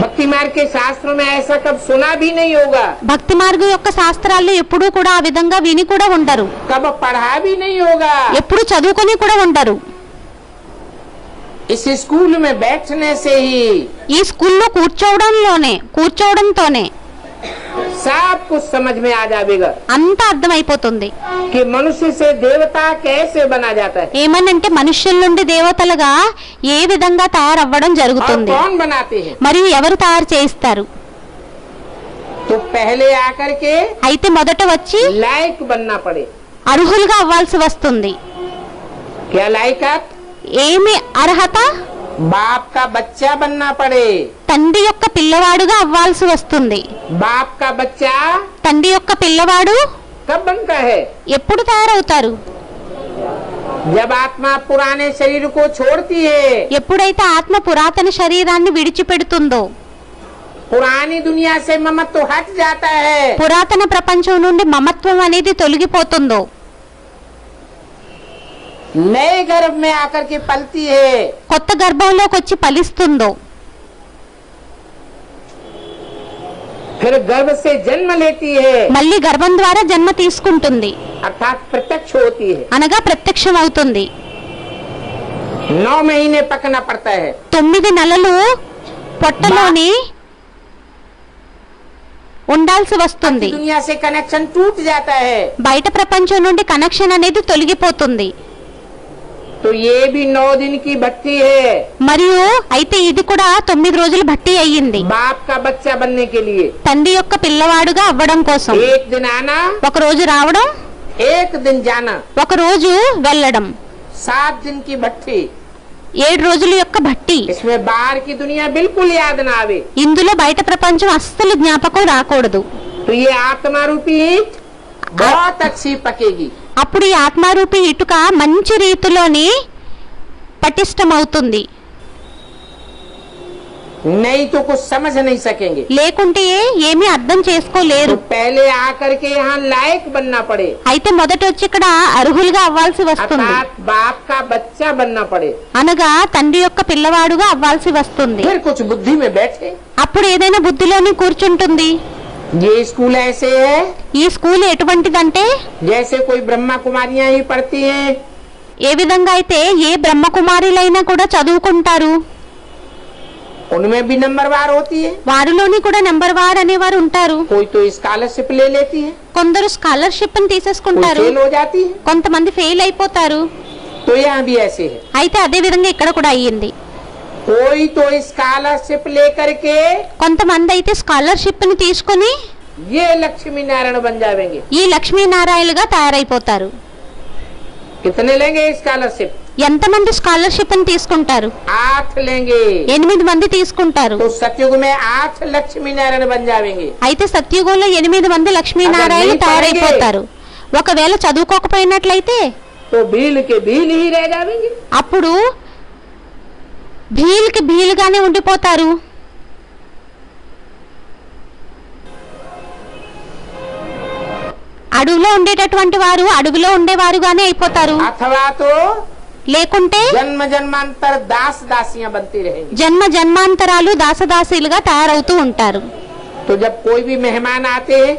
भक्ति मार्ग के शास्त्रों में ऐसा कब सुना भी नहीं होगा, భక్తి మార్గం యొక్క శాస్త్రాల్లో ఎప్పుడూ కూడా ఆ విధంగా విని కూడా ఉండరు, कब पढ़ा भी नहीं होगा। ఎప్పుడు చదువుకొని కూడా ఉండరు. इस स्कूल में बैठने से ही ఈ స్కూల్లో కూర్చోవడంతోనే सब कुछ समझ में आ जाएगा అంతా అర్థమైపోతుంది. कि मनुष्य से देवता कैसे बना जाता है ఏమనంటే మనుష్యుల నుండి దేవతలుగా ఏ విధంగా తయారవ్వడం और జరుగుతుంది, कौन बनाते हैं। మరియు ఎవరు తయారు చేయిస్తారు. तो पहले आकर के అయితే మొదట వచ్చి लायक बनना पड़े। అర్హులుగా అవ్వాల్సి వస్తుంది. क्या लायकात? ఏమి అర్హత? बाप का बच्चा बनना पड़े। తండ్రి యొక్క పిల్లవాడుగా అవ్వాల్సి వస్తుంది. बाप का बच्चा తండ్రి యొక్క పిల్లవాడు कब बनता है? ఎప్పుడు తయారవుతారు? जब आत्मा पुराने शरीर को छोड़ती है, ఎప్పుడైతే ఆత్మ పురాతన శరీరాన్ని విడిచిపెడుతుందో, पुरानी दुनिया से ममत्व हट जाता है, పురాతన ప్రపంచం నుండి మమత్వం అనేది తొలగిపోతుందో, नए गर्भ में आकर के पलती है, కొత్త గర్భంలోకి వచ్చి ఫలిస్తుందో, फिर गर्भ से जन्म लेती है, మళ్ళీ గర్భం ద్వారా జన్మ తీసుకుంటుంది, अर्थात प्रत्यक्ष होती है। అనగా ప్రత్యక్షం అవుతుంది. 9 महीने पकना पड़ता है। 9 నెలలు పొట్టలోని ఉండాల్సి వస్తుంది. दुनिया से कनेक्शन टूट जाता है, బయట ప్రపంచం నుండి కనెక్షన్ అనేది తొలగిపోతుంది. तो ये भी 9 दिन की भट्टी है మరియు అయితే ఇది కూడా 9 రోజులు బట్టి అయ్యింది, बाप का बच्चा बनने के लिए। తండ్రి యొక్క పిల్లవాడుగా అవ్వడం కోసం. एक दिन आना, ఒక రోజు రావడం, एक दिन जाना, ఒక రోజు వెళ్ళడం, 7 दिन की भट्टी। 7 రోజుల యొక్క భట్టి. इसमें बाहर की दुनिया बिल्कुल याद ना आवे। ఇందులో బయట ప్రపంచం అస్సలు జ్ఞాపకం రాకూడదు. तो ये आत्मा रूपी ईंट बहुत अच्छी पकेगी। అప్పుడు ఈ ఆత్మారూపి ఇటుక మంచి రీతిలోని పటిష్టమవుతుంది. नहीं तो कुछ समझ नहीं सकेंगे। లేకుంటే ఏమీ అర్థం చేసుకోలేరు. तो पहले आकर के यहाँ लायक बनना पड़े, అయితే మొదట వచ్చి ఇక్కడ అర్హులుగా అవ్వాల్సి వస్తుంది, अर्थात बाप का बच्चा बनना पड़े। అనగా తండ్రి యొక్క పిల్లవాడుగా అవ్వాల్సి వస్తుంది. फिर कुछ बुद्धि में बैठे। అప్పుడు ఏదైనా బుద్ధిలోని కూర్చుంటుంది. ये स्कूल ऐसे है ఈ స్కూల్ ఎటువంటిదంటే जैसे कोई ब्रह्मा कुमारियां ही पढ़ती हैं, ఏ విధంగా అయితే ఏ బ్రహ్మకుమారులైనా కూడా చదువుకుంటారు, उनमें भी नंबरवार होती है। వారిలోని కూడా నెంబర్ వార్ అనేవారు ఉంటారు. कोई तो स्कॉलरशिप ले लेती है, కొందరు స్కాలర్షిప్ ని कोई తీసేసుకుంటారు, फेल हो जाती है। కొంతమంది ఫెయిల్ అయిపోతారు. तो यहाँ भी ऐसे है। అయితే అదే విధంగా ఇక్కడ కూడా అయ్యింది. कोई तो स्कॉलरशिप लेकर के కొంతమంది అయితే స్కాలర్షిప్ ని తీసుకుని ये लक्ष्मी नारायण बन जाएंगे। ఈ లక్ష్మీనారాయణులుగా తయారైపోతారు. कितने लेंगे स्कॉलरशिप? ఎంతమంది స్కాలర్షిప్ ని తీసుకుంటారు? 8 लेंगे। 8 మంది తీసుకుంటారు. तो सतयुग में 8 लक्ष्मी नारायण बन जाएंगे। అయితే సత్యుగంలో 8 మంది లక్ష్మీనారాయణ తయారైపోతారు. ఒకవేళ చదువుకోకపోయినట్లయితే तो भील के भील ही रह जाएंगे। అప్పుడు భీల్కి భీలుగానే ఉండిపోతారు. అడవిలో ఉండేటటువంటి వారు అడవిలో ఉండేవారుగానే అయిపోతారు. अथवा तो లేకుంటే जन्म जन्मांतर दास दासियां बनती रहेंगी। జన్మ జన్మాంతరాలు దాసదాసీలుగా తయారవుతూ ఉంటారు. तो जब कोई भी मेहमान आते हैं,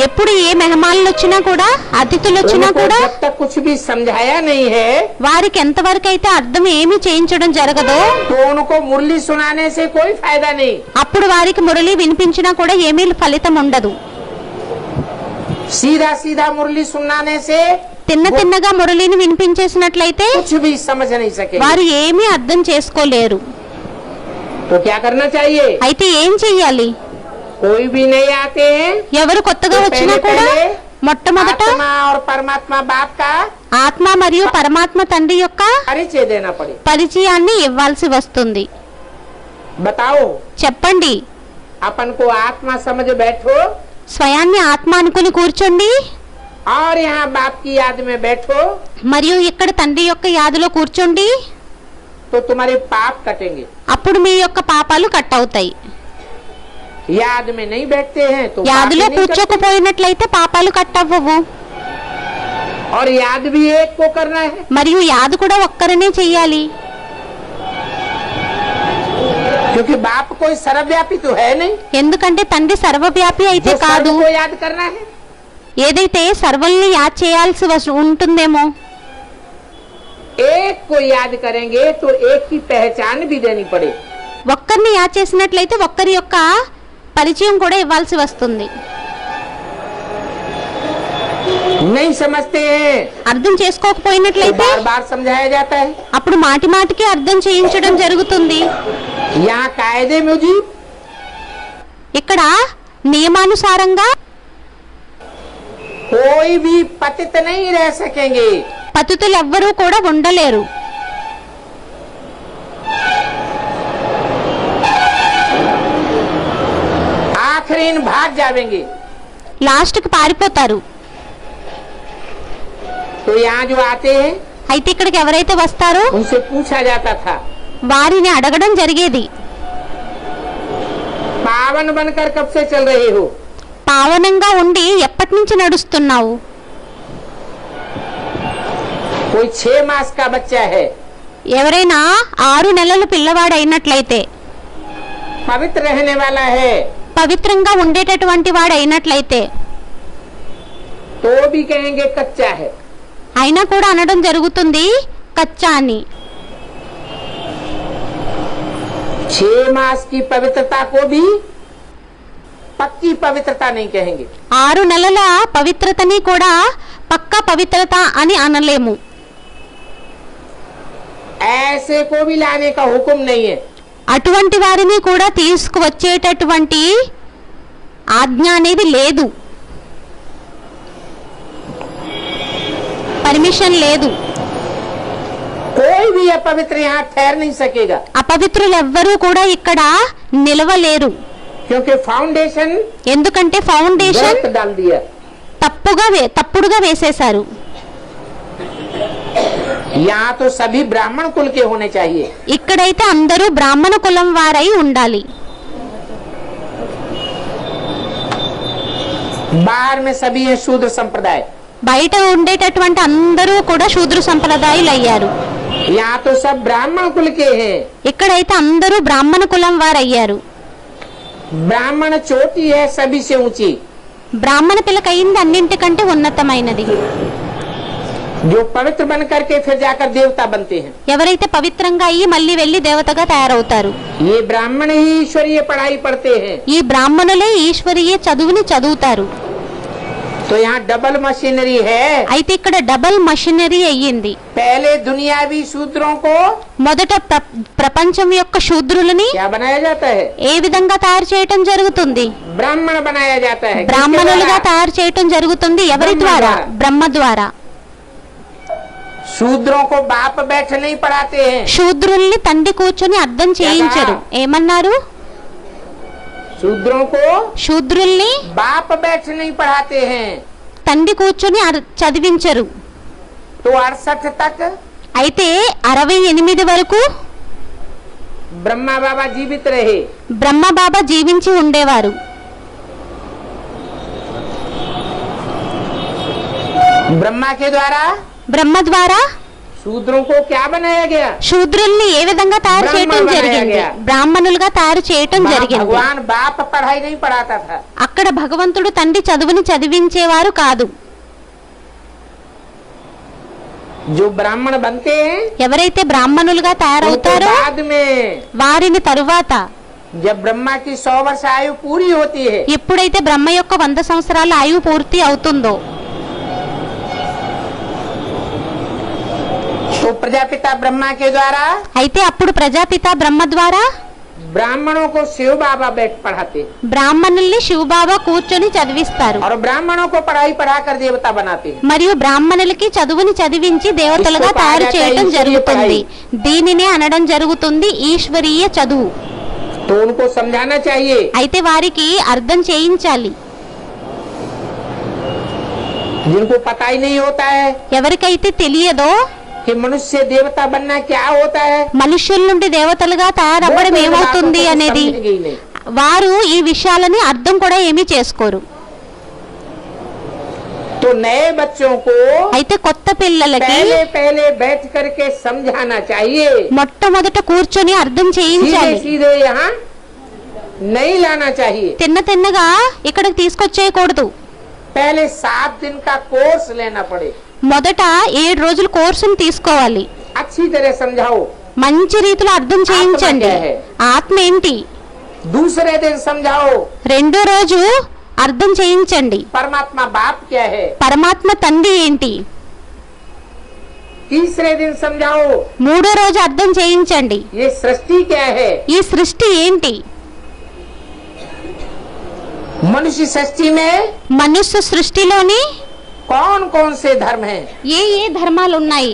ఎప్పుడు ఏ మెహమాన్లు వచ్చినా కూడా, అతిథులు వచ్చినా उनको కూడా जब तक कुछ भी समझाया नहीं है, వారికి ఎంతవరకు అయితే అర్థం ఏమీ చేయించడం జరగదో तो उनको मुरली सुनाने से कोई फायदा नहीं। అప్పుడు వారికి మురళి వినిపించినా కూడా ఏమీ ఫలితం ఉండదు. सीधा सीधा मुरली सुनाने से తిన్నగా మురళిని వినిపించేసినట్లయితే कुछ भी समझ नहीं सकेंगे। వారు ఏమీ అర్థం చేసుకోలేరు. तो क्या करना चाहिए? అయితే ఏం చెయ్యాలి? कोई भी नहीं आते हैं, ఎవరు కొత్తగా तो వచ్చినా पहले కూడా पहले మొట్టమొదట आत्मा और परमात्मा बाप का ఆత్మ మరియు పరమాత్మ తండ్రి యొక్క परिचय देना पड़े। పరిచయాన్ని ఇవ్వాల్సి వస్తుంది. बताओ, చెప్పండి. अपन को आत्मा समझ बैठो స్వయాన్ని ఆత్మ అనుకుని కూర్చోండి, और यहाँ बाप की याद में बैठो, మరియు ఇక్కడ తండ్రి యొక్క యాదులో కూర్చోండి. तो तुम्हारे पाप कटेंगे। అప్పుడు మీ యొక్క పాపాలు కట్ అవుతాయి. याद में नहीं बैठते हैं तो पाप యాదులో ही नहीं करते। కూర్చోకపోయినట్లయితే పాపాలు కట్ అవ్వవు. और याद भी एक को करना है। మరియు యాదు కూడా ఒక్కరనే చెయ్యాలి. क्योंकि बाप कोई सर्वव्यापी तो है नहीं, ఎందుకంటే తండ్రి సర్వవ్యాపి అయితే जो కాదు. सर्व को याद करना है। ఏదైతే సర్వల్ని యాద్ చేయాల్సి ఉంటుందేమో, एक को याद करेंगे तो एक की पहचान भी देनी पड़े। ఒక్కరిని యాద్ చేసినట్లయితే ఒక్కరి యొక్క పరిచయం కూడా ఇవ్వాల్సి వస్తుంది. नहीं समझते हैं అర్థం तो చేసుకోకపోయినట్లయితే बार बार समझाया जाता है। అప్పుడు మాటి మాటికి అర్థం చేయించడం జరుగుతుంది. यहाँ कायदे मुजीब ఇక్కడ నియమానుసారంగా कोई भी पतित नहीं रह सकेंगे। పతితులు ఎవ్వరూ కూడా ఉండలేరు. आखिरीन भाग जावेंगे। లాస్ట్కి పారిపోతారు. तो यहाँ जो आते हैं అయితే ఇక్కడికి ఎవరైతే వస్తారో उनसे पूछा जाता था, వారిని అడగడం జరిగేది, पावन बनकर कब से चल रहे हो? పావనంగా ఉండి ఎప్పటి నుంచి నడుస్తున్నావు? कोई 6 मास का बच्चा है, ఎవరైనా 6 నెలల పిల్లవాడు అయినట్లయితే, पवित्र रहने वाला है, పవిత్రంగా ఉండేటటువంటి వాడు అయినట్లయితే तो भी कहेंगे कच्चा है। అయినా కూడా అనడం జరుగుతుంది కచ్చా అని. 6 मास की पवित्रता को भी पक्की पवित्रता नहीं कहेंगे। 6 నెలల పవిత్రతని కూడా పక్కా పవిత్రత అని అనలేము. ऐसे को भी लाने का हुक्म नहीं है। అటువంటి వారిని కూడా తీసుకువచ్చేటటువంటి ఆజ్ఞ అనేది లేదు, పర్మిషన్ లేదు. कोई भी अपवित्र यहाँ ठहर नहीं सकेगा, అపవిత్రులు ఎవ్వరూ కూడా ఇక్కడ నిలవలేరు. क्योंकि फाउंडेशन ఎందుకంటే ఫౌండేషన్ गलत डाल दिया। తప్పుడుగా వేసేశారు. यहाँ तो सभी ब्राह्मण कुल के होने चाहिए। ఇక్కడైతే అందరూ బ్రాహ్మణ కులం వారై ఉండాలి. बाहर में सभी है शूद्र संप्रदाय। బయట ఉండేటటువంటి అందరూ కూడా శూద్ర సంప్రదాయాలు అయ్యారు. यहाँ तो सब ब्राह्मण कुल के हैं। ఇక్కడైతే అందరూ బ్రాహ్మణ కులం వారయ్యారు. ब्राह्मण चोटी है सभी से ऊंची। బ్రాహ్మణ పిలకయింది అన్నింటికంటే ఉన్నతమైనది. जो पवित्र बन करके फिर जाकर देवता बनते हैं, ఎవరైతే పవిత్రంగా అయ్యి మళ్ళీ వెళ్లి దేవతగా తయారవుతారు. ये ब्राह्मण ही ईश्वरीय पढ़ाई पढ़ते हैं। ఈ బ్రాహ్మణులే ఈశ్వరీయ చదువుని చదువుతారు. तो यहाँ डबल मशीनरी है। అయితే ఇక్కడ డబల్ మషినరీ అయ్యింది. पहले दुनियावी शूद्रों को మొదట ప్రపంచం యొక్క శూద్రులని क्या बनाया जाता है? ఏ విధంగా తయారు చేయటం జరుగుతుంది? ब्राह्मण बनाया जाता है। किसके బ్రాహ్మణులుగా द्वारा? తయారు చేయటం జరుగుతుంది. ఎవరి బ్రహ్మ ద్వారా? ద్వారా. బ్రహ్మ ద్వారా. शूद्रों को बाप बैठ नहीं पढ़ाते हैं। శూద్రుల్ని తండ్రి కూర్చొని అర్థం చేయించరు. ఏమన్నారు? शूद्रों को శూద్రుల్ని बाप बैठ नहीं पढ़ाते हैं। తండ్రి కూర్చొని చదివించరు. तो 68 तक అయితే 68 వరకు ब्रह्मा बाबा जीवित रहे। బ్రహ్మ బాబా జీవించి ఉండేవారు. ब्रह्मा के द्वारा బ్రహ్మ ద్వారా शूद्रों को क्या बनाया गया? శూద్రుల్ని ఏ విధంగా తయారు చేయటం బ్రాహ్మణ జరిగింది? बनाया गया। బ్రాహ్మణులుగా తయారు చేయటం वहाँ జరిగింది. भगवान बाप पढ़ाई नहीं पढ़ाता था। అక్కడ భగవంతుడు తండ్రి చదువుని చదివించేవారు కాదు. जो ब्राह्मण बनते हैं ఎవరైతే బ్రాహ్మణులుగా उनको తయారవుతారో बाद में వారిని తరువాత जब ब्रह्मा की 100 वर्ष आयु पूरी होती है ఎప్పుడైతే బ్రహ్మ యొక్క 100 సంవత్సరాల ఆయువు పూర్తి అవుతుందో तो प्रजापिता ब्रह्मा के द्वारा అయితే అప్పుడు ప్రజాపిత బ్రహ్మ ద్వారా ब्राह्मणों को शिव बाबा बैठ पढ़ाते బ్రాహ్మణుల్ని శివబాబా కూర్చొని చదివిస్తారు. और ब्राह्मणों को पढ़ाई पढ़ाकर देवता बनाते हैं। మరియు బ్రాహ్మణులకి చదువుని చదివించి దేవతలుగా తయారు చేయటం జరుగుతుంది. దీనినే అనడం జరుగుతుంది ఈశ్వరీయ చదువు. तो उनको समझाना चाहिए। అయితే వారికి అర్థం చేయించాలి. जिनको पता ही नहीं होता है ఎవరికైతే తెలియదో कि मनुष्य देवता बनना क्या होता है, మనుష్యుల నుండి దేవతలుగా తయారవ్వడం ఏమవుతుంది అనేది समझेंगे ही नहीं। వారు ఈ విషయాలని అర్థం కూడా ఏమీ చేసుకోరు. तो नए बच्चों को అయితే కొత్త పిల్లలకి पहले बैठ करके समझाना चाहिए। మొట్టమొదట కూర్చొని అర్థం सीधे చేయించాలి. सीधे यहाँ नहीं लाना चाहिए। తిన్నగా ఇక్కడికి తీసుకొచ్చేయకూడదు. पहले 7 दिन का कोर्स लेना पड़े। మొదట 7 రోజుల కోర్సును తీసుకోవాలి. अच्छी तरह समझाओ. మంచి రీతిలో అర్థం చేయించండి. ఆత్మ ఏంటి? दूसरे दिन समझाओ. రెండో రోజు అర్థం చేయించండి. परमात्मा बाप क्या है. పరమాత్మ తండ్రి ఏంటి? तीसरे दिन समझाओ. మూడో రోజు అర్థం చేయించండి. ये सृष्टि क्या है. ఈ సృష్టి ఏంటి? मनुष्य सृष्टि में మనుష్య సృష్టిలోని कौन कौन से धर्म हैं. ఏ ఏ ధర్మాలు ఉన్నాయి?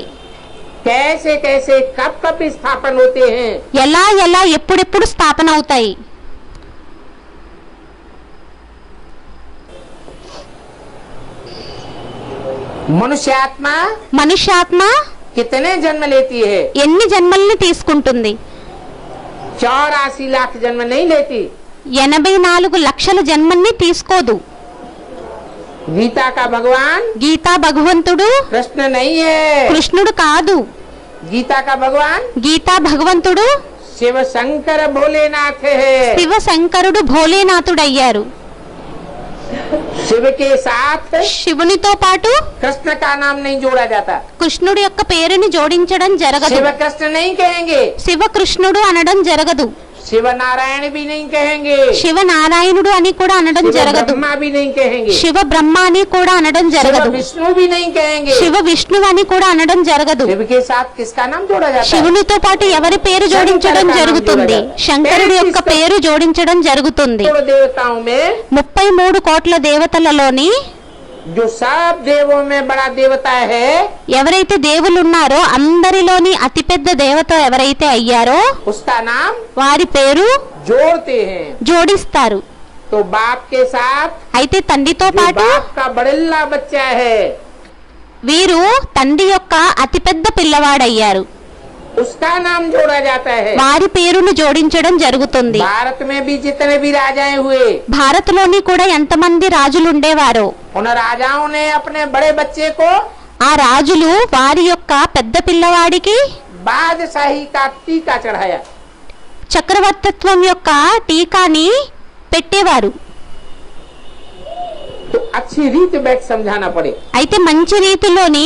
कैसे कैसे कब कब स्थापन होते हैं. ఎలా ఎలా ఎప్పుడెప్పుడు స్థాపన అవుతాయి? मनुष्यात्मा మనుష్యాత్మ कितने जन्म लेती है. ఎన్ని జన్మల్ని తీసుకుంటుంది? 84 लाख जन्म नहीं लेती. 84 లక్షల జన్మల్ని తీసుకోదు. गीता का भगवान గీతా భగవంతుడు कृष्ण नहीं है. కృష్ణుడు కాదు. गीता का भगवान గీతా భగవంతుడు शिव शंकर भोलेनाथ है. శివ శంకరుడు భోలేనాథుడయ్యారు. शिव के साथ శివునితో పాటు कृष्ण का नाम नहीं जोड़ा जाता. కృష్ణుడి యొక్క పేరుని జోడించడం జరగదు. शिव कृष्ण नहीं कहेंगे. శివ కృష్ణుడు అనడం జరగదు. शिव नारायण भी नहीं कहेंगे. శివ నారాయణుడు అని కూడా అనడం शिव జరగదు. ब्रह्मा भी नहीं कहेंगे. శివ బ్రహ్మ అని కూడా అనడం शिव జరగదు. विष्णु भी नहीं कहेंगे. శివ విష్ణువు అని కూడా అనడం జరగదు. शिव के साथ किसका नाम जोड़ा जाता है. శివునితో పాటు ఎవరి పేరు జోడించడం జరుగుతుంది? శంకరుడి యొక్క పేరు జోడించడం జరుగుతుంది. करोड़ देवताओं में 33 కోట్ల దేవతలలోని जो सब देवों में बड़ा देवता है ఎవరైతే దేవుళ్ళు ఉన్నారో అందరిలోని అతిపెద్ద దేవత ఎవరైతే అయ్యారో उसका नाम వారి పేరు जोड़ते हैं. జోడిస్తారు. तो बाप के साथ అయితే తండ్రితో जो పాటు बाप का बड़ेला बच्चा है వీరు తండ్రి యొక్క అతిపెద్ద పిల్లవాడయ్యారు. उसका नाम जोड़ा जाता है. వారి పేరును జోడించడం జరుగుతుంది. भारत में भी जितने भी राजाएं हुए భారత్లోని కూడా ఎంతమంది రాజులు ఉండేవారో उन राजाओं ने अपने बड़े बच्चे को ఆ రాజులు వారి యొక్క పెద్ద పిల్లవాడికి बादशाही का टीका चढ़ाया. చక్రవర్తిత్వం యొక్క టీకాని పెట్టేవారు. तो अच्छी रीत बैठ समझाना पड़े. అయితే మంచి రీతిలోని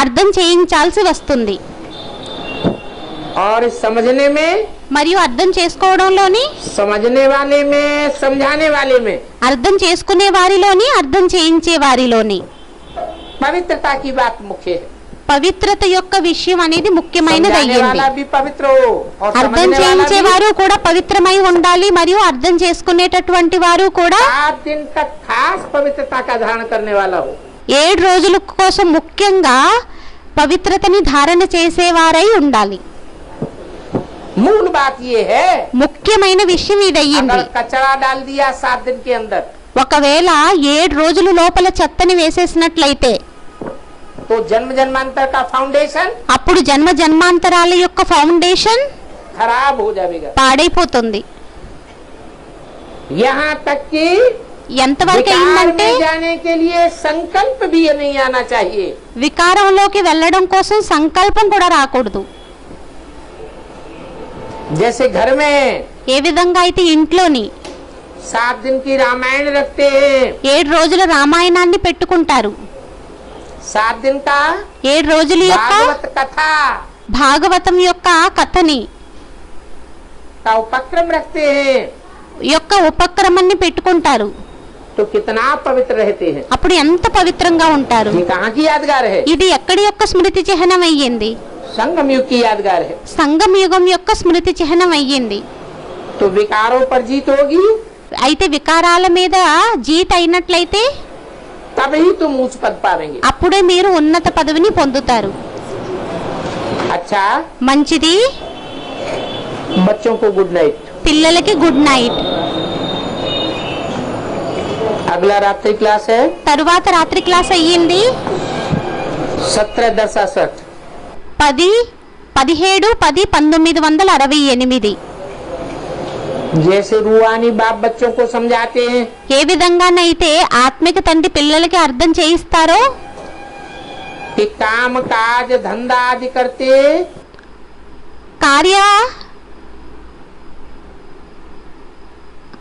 అర్థం చేయించాల్సి వస్తుంది. और समझने में మరియు అర్థం చేసుకోవడంలోని समझने वाले में समझाने वाले में అర్థం చేసుకునే వారిలోని అర్థం చేయించే వారిలోని पवित्रता की बात मुख्य है. పవిత్రత యొక్క విషయం అనేది ముఖ్యమైనది समझाने అయ్యింది. वाला भी पवित्र हो और అర్థం समझने वाला చేయించే भी. వారు కూడా పవిత్రమై ఉండాలి మరియు అర్థం చేసుకునేటటువంటి వారు కూడా 7 दिन तक खास पवित्रता का धारण करने वाला हो. 7 రోజుల కోసం ముఖ్యంగా పవిత్రతని ధారణ చేసేవారై ఉండాలి. मूल बात ये है ముఖ్యమైన విషయం ఇదయ్యింది. अगर कचरा डाल दिया 7 दिन के अंदर ఒకవేళ 7 రోజుల లోపల చెత్తని వేసేసినట్లయితే तो जन्म जन्मांतर का फाउंडेशन అప్పుడు జన్మ జన్మాంతరాల యొక్క ఫౌండేషన్ खराब हो जाएगा. పాడైపోతుంది. यहाँ तक कि ఎంతవరకు विकार అయిందంటే में जाने के लिए संकल्प भी नहीं आना चाहिए. వికారంలోకి వెళ్ళడం కోసం సంకల్పం కూడా రాకూడదు. जैसे घर में ఏ విధంగా అయితే ఇంట్లోని 7 दिन की रामायण रखते हैं. 7 రోజుల రామాయణాన్ని పెట్టుకుంటారు. 7 दिन का 7 రోజుల యొక్క भागवत कथा భాగవతం యొక్క కథని का उपक्रम रखते हैं. యొక్క ఉపక్రమాన్ని పెట్టుకుంటారు. तो कितना पवित्र रहते हैं. అప్పుడు ఎంత పవిత్రంగా ఉంటారు. ये कहाँ की यादगार है. ఇది ఎక్కడి యొక్క స్మృతి చిహ్నం అయ్యింది? संगम युग की यादगार है. సంగమ యుగం యొక్క స్మృతి చిహ్నం అయ్యింది. तो विकारों पर जीत होगी అయితే వికారాల మీద జీత్ అయినట్లయితే तभी तुम ऊंच पद पावेंगे. అప్పుడే మీరు ఉన్నత పదవిని పొందుతారు. अच्छा మంచిది. बच्चों को गुड नाइट. పిల్లలకి గుడ్ నైట్. अगला रात्रि क्लास है తరువాత రాత్రి క్లాస్ అయ్యింది 17 17 10 1968. जैसे रूहानी बाप बच्चों को समझाते हैं ఏ విధంగానైతే ఆత్మిక తండ్రి పిల్లలకి అర్థం చేయిస్తారో कि काम काज धंधा आदि करते కార్య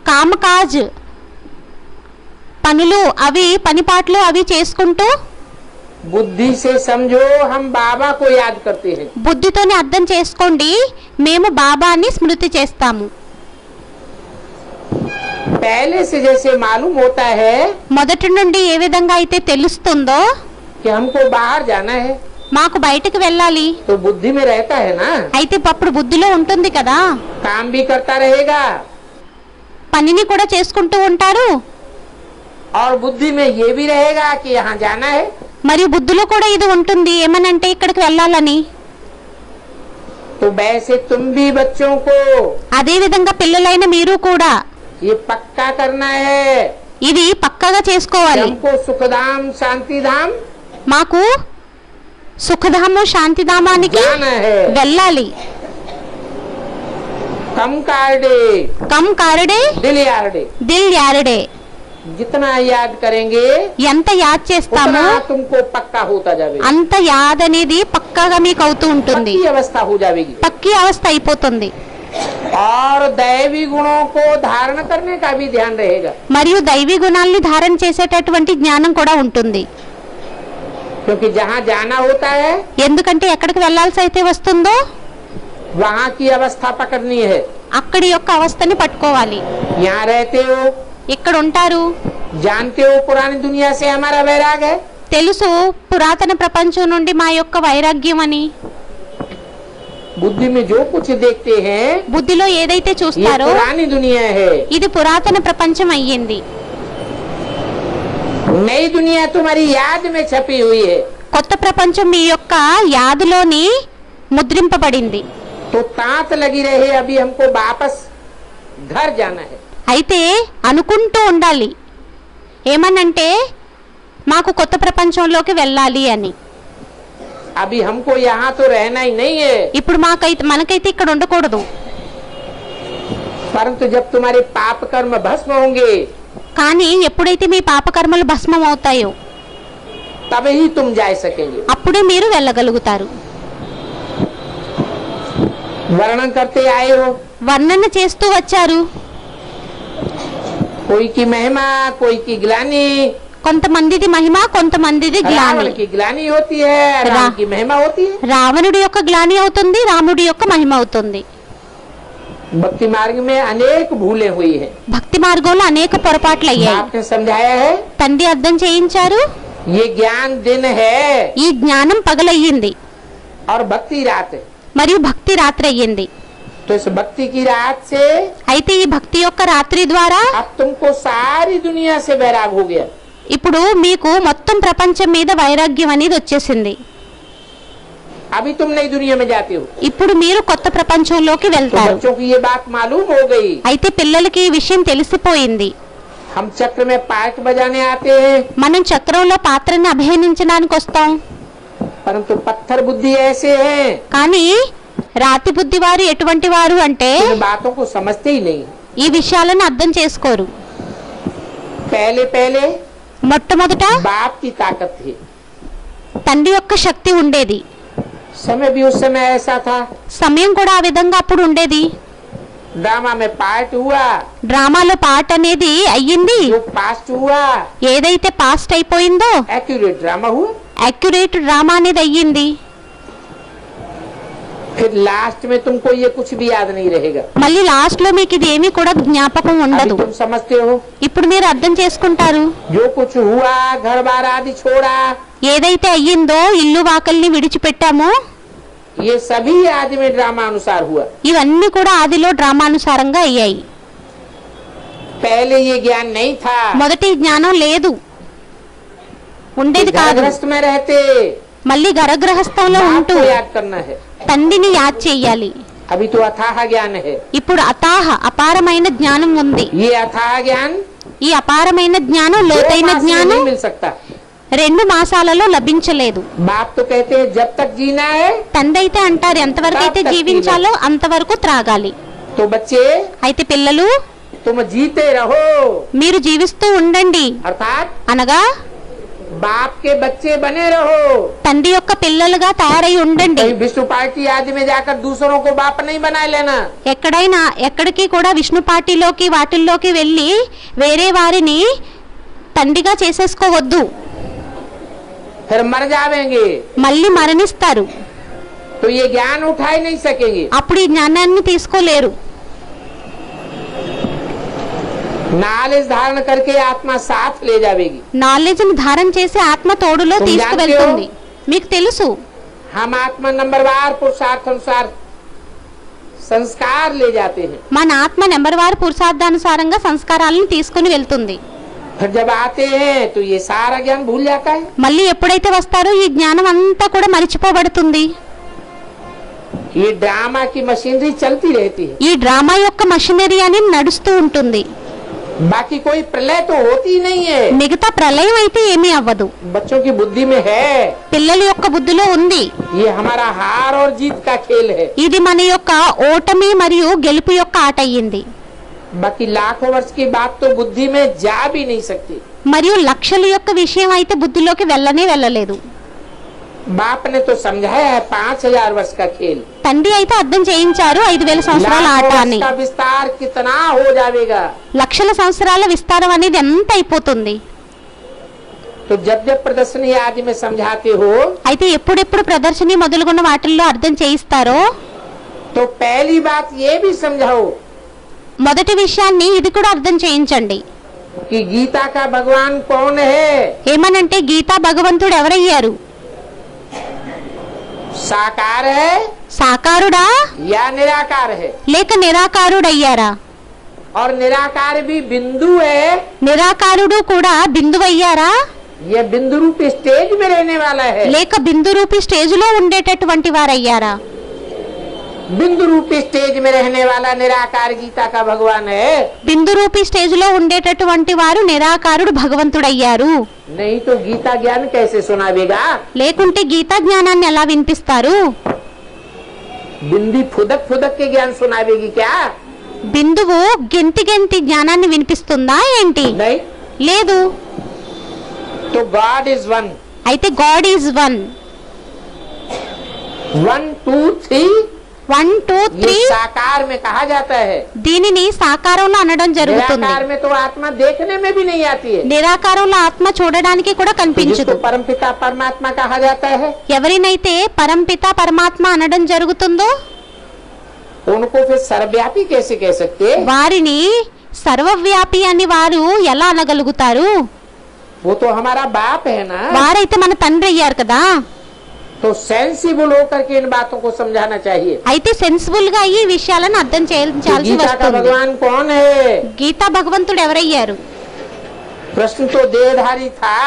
కామకాజ్ పనులు అవి పనిపాట్లు అవి చేసుకుంటూ बुद्धि से समझो, हम बाबा को याद करते हैं। బుద్ధితోనే అర్థం చేసుకోండి, మేము బాబాని స్మృతి చేస్తాము. पहले से जैसे मालूम होता है మొదటి నుండి ఏ విధంగా అయితే తెలుస్తుందో कि हमको बाहर जाना है, మాకు బయటికి వెళ్ళాలి, तो बुद्धि में रहता है ना, అయితే అప్పుడు బుద్ధిలో ఉంటుంది కదా, काम भी करता रहेगा పనిని కూడా చేసుకుంటూ ఉంటారు, और बुद्धि में ये भी रहेगा कि यहाँ जाना है। మరియు బుద్ధిలో కూడా ఇది ఉంటుంది, ఏమనంటే ఇక్కడికి వెళ్ళాలని. तो वैसे तुम भी बच्चों को అదే విధంగా పిల్లలైన మీరు కూడా ये पक्का करना है ఇది పక్కాగా कि చేసుకోవాలి. हमको सुखधाम शांतिधाम మాకు సుఖధాము శాంతిధామానికి जाना है। వెళ్ళాలి. कम कार्डे కమ్ కారడే दिल यार्डे, దిల్ యారడే. जितना याद करेंगे ఎంత యాద్ చేస్తామో उतना तुमको पक्का होता जाएगा, అంత యాద్ అనేది పక్కాగా మీకు అవుతూ ఉంటుంది, पक्की अवस्था हो जाएगी। పక్కి అవస్థ అయిపోతుంది. और दैवी गुणों को धारण करने का भी ध्यान रहेगा, మరియు దైవీ గుణాల్ని ధారణ చేసేటటువంటి జ్ఞానం కూడా ఉంటుంది. क्योंकि जहाँ जाना होता है ఎందుకంటే ఎక్కడికి వెళ్ళాల్సి అయితే వస్తుందో वहाँ की अवस्था पकड़नी है। అక్కడి యొక్క అవస్థని పట్టుకోవాలి. यहाँ रहते हो, ఇక్కడ ఉంటారు, जानते हो पुरानी दुनिया से हमारा वैराग है, తెలుసు పురాతన ప్రపంచం నుండి మా యొక్క వైరాగ్యం అని. बुद्धि में जो कुछ देखते हैं బుద్ధిలో ఏదైతే ये చూస్తారో पुरानी दुनिया है। ఇది పురాతన ప్రపంచం అయ్యింది. नई दुनिया तुम्हारी याद में छपी हुई है। కొత్త ప్రపంచం మీ యొక్క యాదులోని ముద్రింపబడింది. तो तात लगी रहे, अभी हमको वापस घर जाना है। అయితే అనుకుంటూ ఉండాలి, ఏమనంటే మాకు కొత్త ప్రపంచంలోకి వెళ్ళాలి అని. अभी हमको यहाँ तो रहना ही नहीं है, ఇప్పుడు మనకైతే ఇక్కడ ఉండకూడదు. परंतु जब तुम्हारे पाप कर्म भस्म होंगे కానీ ఎప్పుడైతే మీ పాపకర్మలు భస్మం అవుతాయో तब ही तुम जा सकेंगे। అప్పుడే మీరు వెళ్ళగలుగుతారు. वर्णन करते आए हो, వర్ణన చేస్తూ వచ్చారు. कोई की महिमा, कोई की ग्लानि। కొంతమందిది మహిమ, కొంతమందిది గ్లాని. रावण की ग्लानि होती है, राम की महिमा होती है। రావణుడి యొక్క గ్లాని అవుతుంది, రాముడి యొక్క మహిమ అవుతుంది. भक्ति मार्ग में अनेक भूलें हुई हैं। భక్తి మార్గంలో అనేక పొరపాట్లు అయ్యాయి. आपने समझाया है, తండ్రి అర్థం చేయించారు. ये ज्ञान दिन है ఈ జ్ఞానం పగలయ్యింది और भक्ति रात है। మరియు భక్తి రాత్రి అయ్యింది. तो इस भक्ति की रात से అయితే ఈ భక్తి యొక్క రాత్రి ద్వారా अब तुमको सारी दुनिया से वैराग हो गया। ఇప్పుడు మీకు మొత్తం ప్రపంచం మీద వైరాగ్యం అనేది వచ్చేసింది. अभी तुम नई दुनिया में जाते हो, ఇప్పుడు మీరు కొత్త ప్రపంచంలోకి तो వెళ్తారు. बच्चों की ये बात मालूम हो गई। అయితే పిల్లలకి ఈ విషయం తెలిసిపోయింది. हम चक्र में पार्ट बजाने आते हैं, మనం చక్రంలో పాత్రని అభినయించడానికి వస్తాం, परंतु पत्थर बुद्धि ऐसे हैं కానీ రాతి బుద్ధి వారు ఎటువంటి వారు అంటే इन बातों को समझते ही नहीं। ఈ విషయాలను అర్థం చేసుకోరు. पहले पहले మొట్టమొదట बाप की ताकत थी, తండ్రి యొక్క శక్తి ఉండేది. समय भी उस समय ऐसा था। సమయం కూడా ఆ విధంగా అప్పుడు ఉండేది. ड्रामा में पार्ट हुआ, డ్రామాలో పాట అనేది అయ్యింది. जो पास्ट हुआ ఏదైతే పాస్ట్ అయిపోయిందో एक्यूरेट ड्रामा हुआ। అక్యురేట్ డ్రామా అనేది అయ్యింది. फिर लास्ट में तुमको ये कुछ भी याद नहीं रहेगा। మళ్ళీ లాస్ట్ లో మీకు ఇది ఏమీ కూడా జ్ఞాపకం अभी ఉండదు. तुम समझते हो, ఇప్పుడు మీరు అర్థం చేసుకుంటారు. जो कुछ हुआ घर बार आदि छोड़ा, ఏదైతే అయ్యిందో ఇల్లు వాకల్ని విడిచిపెట్టామో ये सभी आदमी ड्रामा अनुसार हुआ। ఇవన్నీ కూడా ఆదిలో డ్రామానుసారంగా అయ్యాయి. पहले ये ज्ञान नहीं था, మొదటి జ్ఞానం లేదు, ఉండేది కాదు. घरगृहस्थ में रहते మళ్ళీ గరగ్రహస్థంలో बाप ఉంటూ को याद करना है। తండ్రిని యాద్ చెయ్యాలి. अभी तो अथाह ज्ञान है। ఇప్పుడు అతాహ అపారమైన జ్ఞానం ఉంది. ये अथाह ज्ञान ఈ అపారమైన జ్ఞానం, 2 లోతైన मास में జ్ఞానం नहीं मिल सकता। 2 మాసాలలో లభించలేదు. बाप तो कहते हैं जब तक जीना है తండ్రి అయితే అంటారు ఎంతవరకు అయితే జీవించాలో అంతవరకు త్రాగాలి. तो बच्चे అయితే పిల్లలు तुम जीते रहो, మీరు జీవిస్తూ ఉండండి, अर्थात అనగా बाप के बच्चे बने रहो। తండ్రి యొక్క పిల్లలుగా తయారై ఉండండి. कहीं विष्णु पार्टी आदि में जाकर दूसरों को बाप नहीं बना लेना। ఎక్కడైనా ఎక్కడికి కూడా విష్ణు పార్టీలోకి వాటిల్లోకి వెళ్ళి వేరే వారిని తండ్రిగా చేసేసుకోవద్దు. फिर मर जावेंगे మళ్ళీ మరణిస్తారు. तो ये ज्ञान उठा ही नहीं सकेंगे। అప్పుడు ఈ జ్ఞానాన్ని తీసుకోలేరు. नॉलेज धारण करके आत्मा साथ ले जावेगी। నాలెడ్జ్ ని ధారణ చేసి ఆత్మ తోడులో तुम తీసుకువెళ్తుంది. మీకు తెలుసు, हम आत्मा नंबरवार पुरुषार्थ अनुसार संस्कार ले जाते हैं। మన ఆత్మ నెంబర్ వారు పురుషార్థానుసారంగా సంస్కారాలను తీసుకుని వెళ్తుంది. फिर जब आते हैं तो ये सारा ज्ञान भूल जाता है। మళ్ళీ ఎప్పుడైతే వస్తారో ఈ జ్ఞానం అంతా కూడా మరిచిపోబడుతుంది. ये ड्रामा की मशीनरी चलती रहती है। ఈ డ్రామా యొక్క మషినరీ అని నడుస్తూ ఉంటుంది. बाकी कोई प्रलय तो होती ही नहीं है। మిగతా ప్రళయం అయితే ఏమీ అవ్వదు. बच्चों की बुद्धि में है। పిల్లల యొక్క బుద్ధిలో ఉంది. ये हमारा हार और जीत का खेल है। ఇది మన యొక్క ఓటమి మరియు గెలుపు యొక్క ఆట అయ్యింది. बाकी लाखों वर्ष की बात तो बुद्धि में जा भी नहीं सकती। మరియు లక్షల యొక్క విషయం అయితే బుద్ధిలోకి వెళ్ళనే వెళ్ళలేదు. बाप ने तो समझाया है 5000 वर्ष का खेल। తండ్రి అయితే అర్థం చేయించారు 5000 సంవత్సరాల ఆట लाखों అని. वर्ष का विस्तार कितना हो जाएगा। లక్షల సంవత్సరాల విస్తారం అనేది ఎంత అయిపోతుంది. तो जब जब प्रदर्शनी आदि में समझाते हो అయితే ఎప్పుడెప్పుడు ప్రదర్శని మొదలుగున్న వాటిల్లో అర్థం చేయిస్తారో तो पहली बात ये भी समझाओ మొదటి విషయాన్ని ఇది కూడా అర్థం చేయించండి. कि गीता का भगवान कौन है। ఏమనంటే గీతా భగవంతుడు ఎవరయ్యారు? साकार है సాకారుడా या निराकार है। లేక నిరాకారుడయ్యారా? और निराकार भी बिंदु है। నిరాకారుడు కూడా బిందువయ్యారా? ये बिंदु रूप स्टेज में रहने वाला है। లేక బిందు రూపి స్టేజ్ లో ఉండేటటువంటి వారయ్యారా? बिंदु रूप स्टेज में रहने वाला निराकार गीता का भगवान है। బిందు రూపి స్టేజ్ లో ఉండేటటువంటి వారు నిరాకారుడు భగవంతుడయ్యారు. नहीं तो गीता ज्ञान कैसे सुनावेगा। లేకుంటే గీతా జ్ఞానాన్ని ఎలా వినిపిస్తారు? बिंदी फुदक फुदक के ज्ञान सुनावेगी क्या। బిందువు గెంతి గెంతి జ్ఞానాన్ని వినిపిస్తుందా ఏంటి? नहीं లేదు. तो गॉड इज वन। అయితే గాడ్ ఈజ్ వన్. 1 2 3 1 2 ये 3 साकार में कहा जाता है। దీనిని సాకారంలో అనడం జరుగుతుంది. निराकार में तो आत्मा देखने में भी नहीं आती है। నిరాకారంలో ఆత్మ చూడడానికి కూడా तो కనిపించదు. जिसको परमपिता परमात्मा कहा जाता है ఎవరినైతే పరంపిత పరమాత్మ అనడం జరుగుతుందో उनको फिर सर्वव्यापी कैसे कह सकते। వారిని సర్వవ్యాపి అని వారు ఎలా అనగలుగుతారు? वो तो हमारा बाप है ना। వారైతే మన తండ్రి అయ్యారు కదా. तो सेंसिबल होकर के इन बातों को समझाना चाहिए। అయితే సెన్సిబుల్ గా ఈ విషయాలను అర్థం कि చేయించాల్సి गीता का వస్తుంది. भगवान कौन है। గీతా భగవంతుడు ఎవరయ్యారు? कृष्ण तो देहधारी था।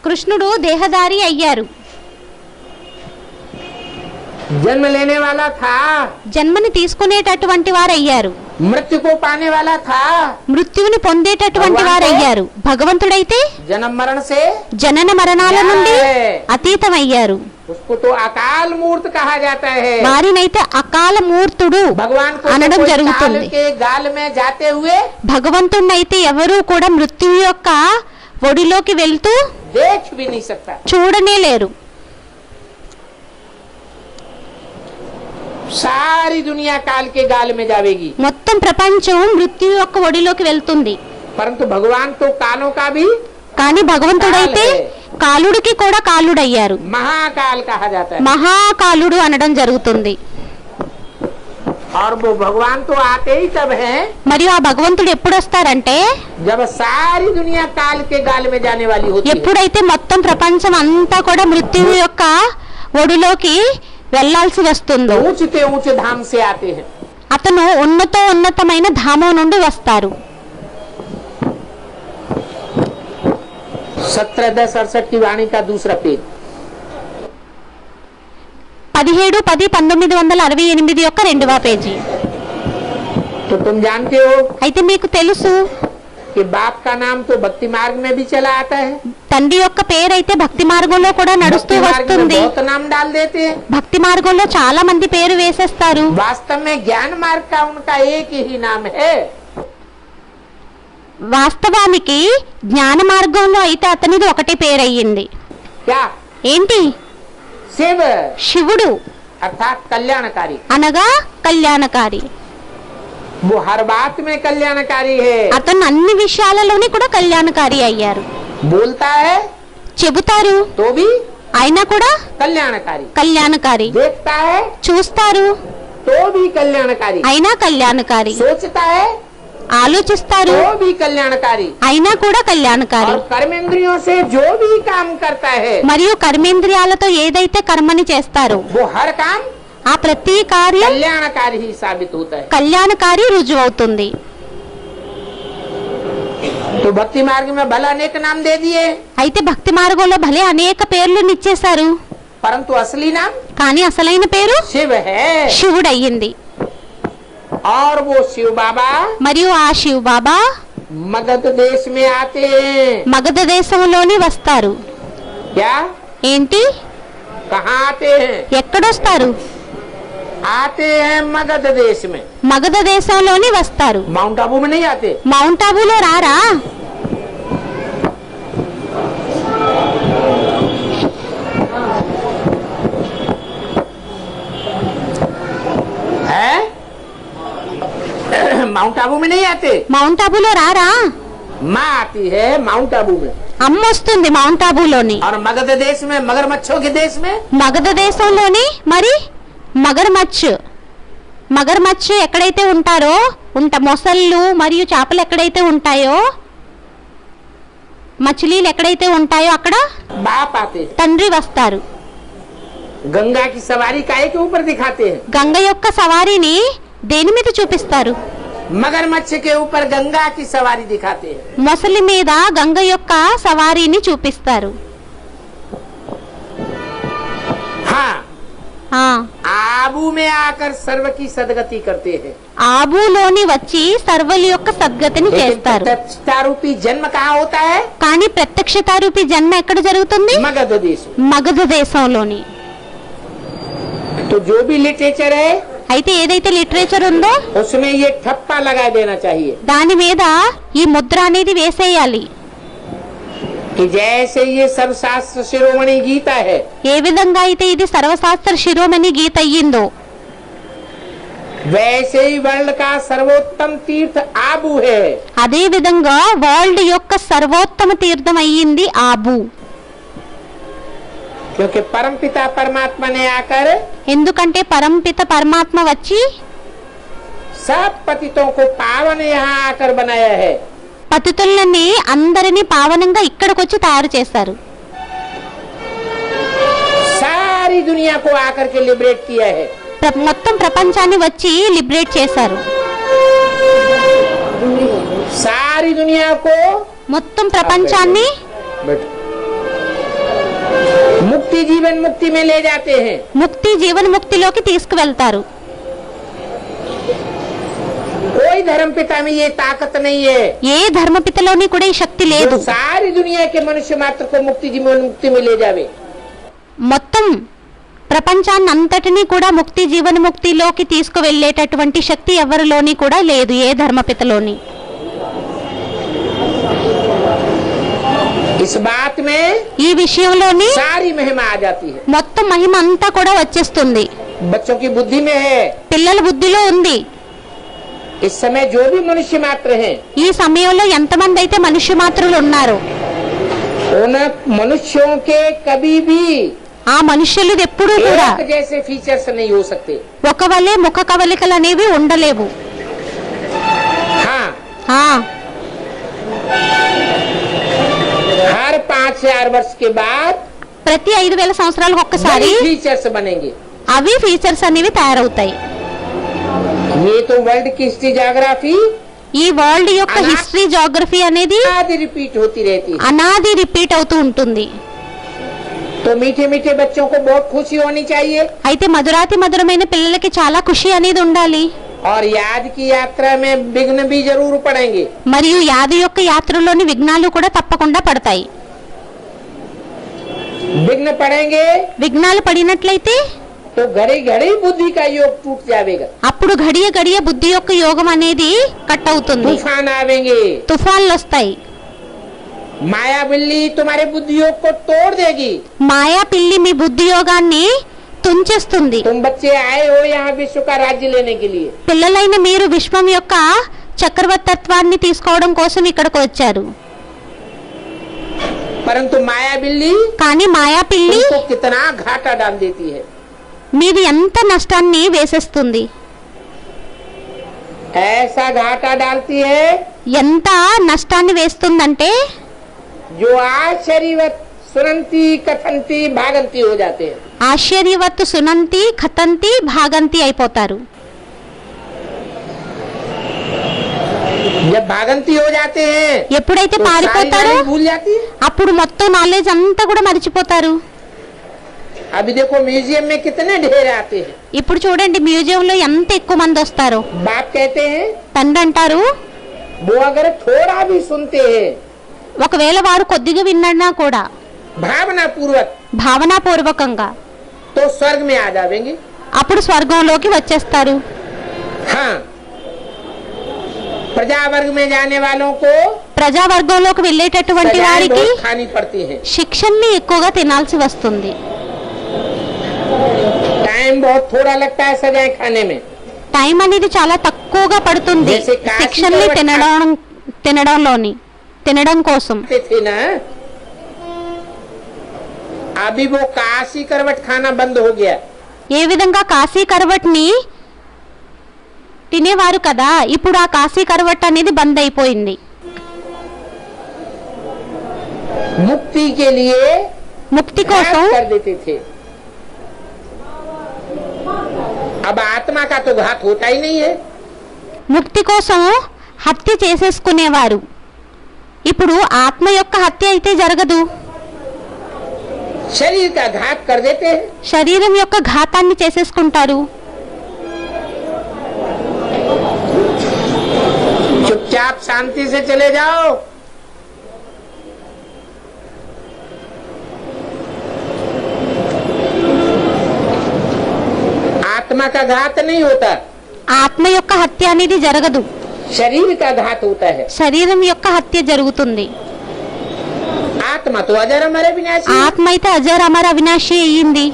కృష్ణుడు దేహధారి అయ్యారు. जन्म लेने वाला था। జన్మని తీసుకునేటటువంటి వారయ్యారు. मृत्यु को पाने वाला था। మృత్యువుని పొందేటటువంటి వారయ్యారు. భగవంతుడైతే जन्म मरण से జనన మరణాల నుండి అతీతమయ్యారు. उसको तो अकाल मूर्त कहा जाता है। వారినైతే అకాల మూర్తుడు भगवान को అనడం तो कोई జరుగుతుంది. काल के गाल में जाते हुए భగవంతుడినైతే ఎవరూ కూడా మృత్యువు యొక్క ఒడిలోకి వెళ్తూ देख भी नहीं सकता। చూడనే లేరు. सारी दुनिया काल के गाल में जावेगी। మొత్తం ప్రపంచం మృత్యువు యొక్క ఒడిలోకి వెళ్తుంది. परंतु भगवान तो कालों का भी కానీ భగవంతుడైతే కాలుడికి కూడా కాలుడయ్యారు. महाकाल कहा जाता है। మహాకాలుడు అనడం జరుగుతుంది. और वो भगवान तो आते ही तब हैं మరియు ఆ భగవంతుడు ఎప్పుడు వస్తారంటే जब सारी दुनिया काल के गाल में जाने वाली होती है। ఎప్పుడైతే మొత్తం ప్రపంచం అంతా కూడా మృత్యువు యొక్క ఒడిలోకి వెళ్లాల్సి వస్తుందో ऊंचे ऊंचे धाम से आते हैं। అతను ఉన్నతమైన ధామం నుండి వస్తారు. 17-10-68 की वाणी का दूसरा पेज। 17-10-1968 యొక్క 2వ పేజీ. तो तुम जानते हो అయితే మీకు తెలుసు कि बाप का नाम तो भक्ति मार्ग में भी चला आता है। తండ్రి యొక్క పేరైతే భక్తి మార్గంలో కూడా నడుస్తూ भक्ति मार्ग में వస్తుంది. बहुत नाम डाल देते हैं। భక్తి మార్గంలో చాలా మంది పేరు వేసేస్తారు. वास्तव में ज्ञान मार्ग का उनका एक ही नाम है। వాస్తవానికి జ్ఞాన మార్గంలో అయితే అతనిది ఒకటే పేరయ్యింది. क्या ఏంటి? शिव శివుడు अर्थात कल्याणकारी। అనగా కళ్యాణకారి. वो हर बात में कल्याणकारी है। అతను అన్ని విషయాలలోని కూడా కళ్యాణకారి అయ్యారు. बोलता है చెబుతారు तो भी అయినా కూడా कल्याणकारी, కళ్యాణకారి. देखता है చూస్తారు तो भी कल्याणकारी, అయినా కళ్యాణకారి. सोचता है ఆలోచిస్తారు तो भी कल्याणकारी, అయినా కూడా కళ్యాణకారి. और कर्मेंद्रियों से जो भी काम करता है మరియు కర్మేంద్రియాలతో ఏదైతే కర్మని చేస్తారో वो हर काम ఆ ప్రతి కార్యం कल्याणकारी ही साबित होता है। కళ్యాణకారి రుజువు అవుతుంది. तो भक्ति मार्ग में भला अनेक नाम दे दिए, అయితే భక్తి మార్గంలో భలే అనేక పేర్లు నిచ్చేశారు, परंतु असली नाम కానీ అసలైన పేరు शिव है। శివుడు అయ్యింది. और वो शिव बाबा మరియు ఆ శివ్ బాబా मगध देश में आते हैं। మగధ దేశంలోని వస్తారు. क्या? ఏంటి? कहाँ आते हैं? ఎక్కడొస్తారు? आते हैं मगध देश में। మగధ దేశంలోని వస్తారు. माउंट आबू में नहीं आते। మౌంట్ ఆబూలో రారా? है? माउंट आबू में नहीं आते। మౌంట్ ఆబూలో రారా? माँ आती है माउंट आबू में, అమ్మ వస్తుంది మౌంట్ ఆబూలోని. और मगध देश में, मगरमच्छों के देश में మగధ దేశంలోని మరి మగర్మచ్. మగర్మచ్ ఎక్కడైతే ఉంటారో మొసళ్ళు మరియు చేపలు ఎక్కడైతే ఉంటాయో, మచిలీలు ఎక్కడైతే ఉంటాయో అక్కడ बाप आते हैं। తండ్రి వస్తారు. गंगा की सवारी काहे के ऊपर दिखाते हैं? గంగ యొక్క సవారీని దేని మీద చూపిస్తారు? मगरमच्छ के ऊपर गंगा की सवारी दिखाते हैं। మొసలి మీద గంగ యొక్క సవారీని చూపిస్తారు. हाँ, ఆ आबू में आकर सर्व की सदगति करते हैं। ఆబూలోని వచ్చి సర్వల యొక్క సద్గతిని लेकिन చేస్తారు. प्रत्यक्षारूपी जन्म कहाँ होता है? కానీ ప్రత్యక్షతారూపి జన్మ ఎక్కడ జరుగుతుంది? मगध देश में। మగధ దేశంలోని. तो जो भी लिटरेचर है అయితే ఏదైతే లిటరేచర్ ఉందో उसमें ये ठप्पा लगा देना चाहिए దాని మీద ఈ ముద్ర అనేది వేసేయాలి. कि जैसे ये सर्वशास्त्र शिरोमणि गीता है, ఏ విధంగా అయితే ఇది సర్వశాస్త్ర శిరోమణి గీత అయ్యిందో वैसे ही वर्ल्ड का सर्वोत्तम तीर्थ आबू है। అదే విధంగా వరల్డ్ యొక్క సర్వోత్తమ తీర్థం అయ్యింది ఆబు. क्योंकि परमपिता परमात्मा ने आकर ఎందుకంటే పరంపిత పరమాత్మ వచ్చి सब पतितों को पावन यहाँ आकर बनाया है। పతితులని అందరినీ పావనంగా ఇక్కడికొచ్చి తయారు చేశారు. सारी दुनिया को आकर के लिबरेट किया है। మొత్తం ప్రపంచాన్ని వచ్చి లిబరేట్ చేశారు. सारी दुनिया को మొత్తం ప్రపంచాన్ని मुक्ति जीवन मुक्ति में ले जाते हैं। ముక్తి జీవన్ ముక్తిలోకి తీసుకువెళ్తారు. कोई धर्मपिता में ये ताकत नहीं है ఏ ధర్మపితలోని కూడా ఈ శక్తి जो లేదు. सारी दुनिया के मनुष्य मात्र को मुक्ति जीवन मुक्ति में ले जावे। మొత్తం ప్రపంచాన్ని అంతటినీ కూడా ముక్తి జీవన ముక్తిలోకి తీసుకువెళ్ళేటటువంటి శక్తి ఎవరిలోని కూడా లేదు, ఏ ధర్మపితలోని. इस बात में ఈ విషయంలోని सारी महिमा आ जाती है। మొత్తం మహిమ అంతా కూడా వచ్చేస్తుంది. बच्चों की बुद्धि में है। పిల్లల బుద్ధిలో ఉంది. इस समय जो भी मनुष्य मात्र हैं, ఈ సమయంలో ఎంతమంది అయితే మనుష్య మాత్రులు ఉన్నారో उन मनुष्यों के कभी भी ఆ మనుష్యులు ఎప్పుడూ కూడా एक जैसे फीचर्स नहीं हो सकते। ఒకవలే ముఖ కవలికలు అనేవి ఉండలేవు. हाँ, ఆ हर 5,000 वर्ष के बाद ప్రతి 5,000 సంవత్సరాలకు ఒక్కసారి फीचर्स बनेंगे। అవి ఫీచర్స్ అనేవి తయారవుతాయి. ये तो वर्ल्ड की हिस्ट्री जोग्राफी ఈ వరల్డ్ యొక్క హిస్టరీ జోగ్రఫీ అనేది आदि रिपीट होती रहती है। అనాది రిపీట్ అవుతూ ఉంటుంది. तो मीठे मीठे बच्चों को बहुत खुशी होनी चाहिए। అయితే మధురాతి మధురమైన పిల్లలకి చాలా ఖుషి అనేది ఉండాలి. और याद की यात्रा में विघ्न भी जरूर पड़ेंगे। మరియు యాది యొక్క యాత్రలోని విఘ్నాలు కూడా తప్పకుండా పడతాయి. विघ्न पड़ेंगे విఘ్నాలు పడినట్లయితే तो घड़ी घड़ी बुद्धि का योग टूट जाएगा। అప్పుడు గడియ గడియ బుద్ధి యొక్క యోగం అనేది కట్ అవుతుంది. तूफान आवेंगे, తుఫాన్లు వస్తాయి. माया बिल्ली तुम्हारे बुद्धि योग को तोड़ देगी। మాయా పిల్లి మీ బుద్ధి యోగాన్ని తుంచేస్తుంది. तुम बच्चे आए हो यहाँ विश्व का राज्य लेने के लिए। పిల్లలైన మీరు విశ్వం యొక్క చక్రవర్తత్వాన్ని తీసుకోవడం కోసం ఇక్కడికి వచ్చారు. परंतु माया बिल्ली కానీ మాయా పిల్లి उनको कितना घाटा डाल देती है। మీది ఎంత నష్టాన్ని వేసేస్తుంది, ऐसा घाटा डालती है ఎంత నష్టాన్ని వేస్తుందంటే जो आश्चर्यवत सुनंती कथंती भागंती हो जाते हैं। ఆశ్చర్యవత్తు సునంతి ఖతంతి భాగంతి అయిపోతారు। जब भागंती हो जाते हैं ఎప్పుడైతే तो सारी పారిపోతారో knowledge भूल जाती है। అప్పుడు మొత్తం నాలెడ్జ్ అంతా కూడా మర్చిపోతారు। अभी देखो म्यूजियम में कितने ढेर आते हैं। ఇప్పుడు చూడండి మ్యూజియంలో ఎంత ఎక్కువ మంది వస్తారో। बाप कहते हैं తండ్రి అంటారు, वो अगर थोड़ा भी सुनते हैं ఒకవేళ వారు కొద్దిగా విన్నా కూడా भावना पूर्वक భావనాపూర్వకంగా तो स्वर्ग में आ जाएंगे। అప్పుడు స్వర్గంలోకి వచ్చేస్తారు। हाँ, प्रजा वर्ग में जाने वालों को ప్రజావర్గంలోకి వెళ్ళేటటువంటి सजाएं వారికి बहुत खानी पड़ती है। శిక్షల్ని ఎక్కువగా తినాల్సి వస్తుంది। टाइम बहुत थोड़ा लगता है सजाएं खाने में। టైం అనేది చాలా తక్కువగా పడుతుంది जैसे काशी శిక్షల్ని करवट తినడం కోసం। खाते थे ना, अभी वो काशी करवट खाना बंद हो गया। ఏ విధంగా కాశీ కరవట్ని తినేవారు కదా, ఇప్పుడు ఆ కాశీ కరవట్ అనేది బంద్ అయిపోయింది। मुक्ति के लिए ముక్తి घात కోసం कर देते थे। अब आत्मा का तो घात होता ही नहीं है। ముక్తి కోసం హత్య చేసేసుకునేవారు, ఇప్పుడు ఆత్మ యొక్క హత్య అయితే జరగదు। शरीर का घात कर देते हैं। శరీరం యొక్క ఘాతాన్ని చేసేసుకుంటారు। चुपचाप शांति से चले जाओ। आत्मा का घात नहीं होता, ఆత్మ యొక్క హత్య అనేది జరగదు, शरीर का घात होता है। శరీరం యొక్క హత్య జరుగుతుంది। आत्मा तो अजर अमर अविनाशी है। ఆత్మ అయితే అజర్ అమర్ అవినాశి అయ్యింది।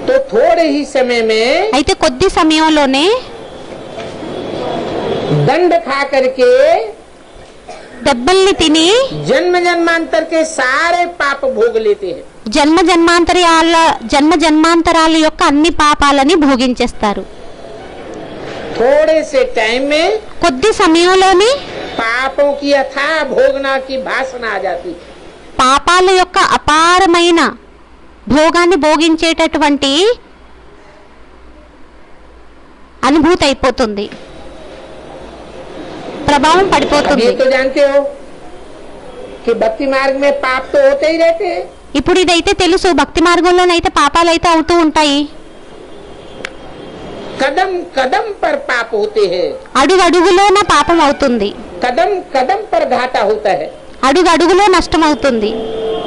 तो थोड़े ही समय में అయితే కొద్ది సమయంలోనే दंड खा करके దెబ్బల్ని తిని जन्म जन्मांतर के सारे पाप भोग लेते हैं। జన్మ జన్మాంతరాల యొక్క అన్ని పాపాలని భోగించేస్తారు। थोड़े से टाइम में కొద్ది సమయంలోనే पापों की अथाह भोगना की भाषण आ जाती है। పాపాల యొక్క అపారమైన భోగాన్ని భోగించేటటువంటి అనుభూతి అయిపోతుంది, ప్రభావం अब పడిపోతుంది। ये तो जानते हो कि भक्ति मार्ग में पाप तो होते ही रहते हैं। ఇప్పుడు ఇదైతే తెలుసు, భక్తి మార్గంలోనైతే పాపాలు అయితే అవుతూ ఉంటాయి। कदम कदम पर पाप होते हैं, అడుగు అడుగులోన పాపం అవుతుంది, कदम कदम पर घाटा होता है। అడుగు అడుగులో నష్టం అవుతుంది।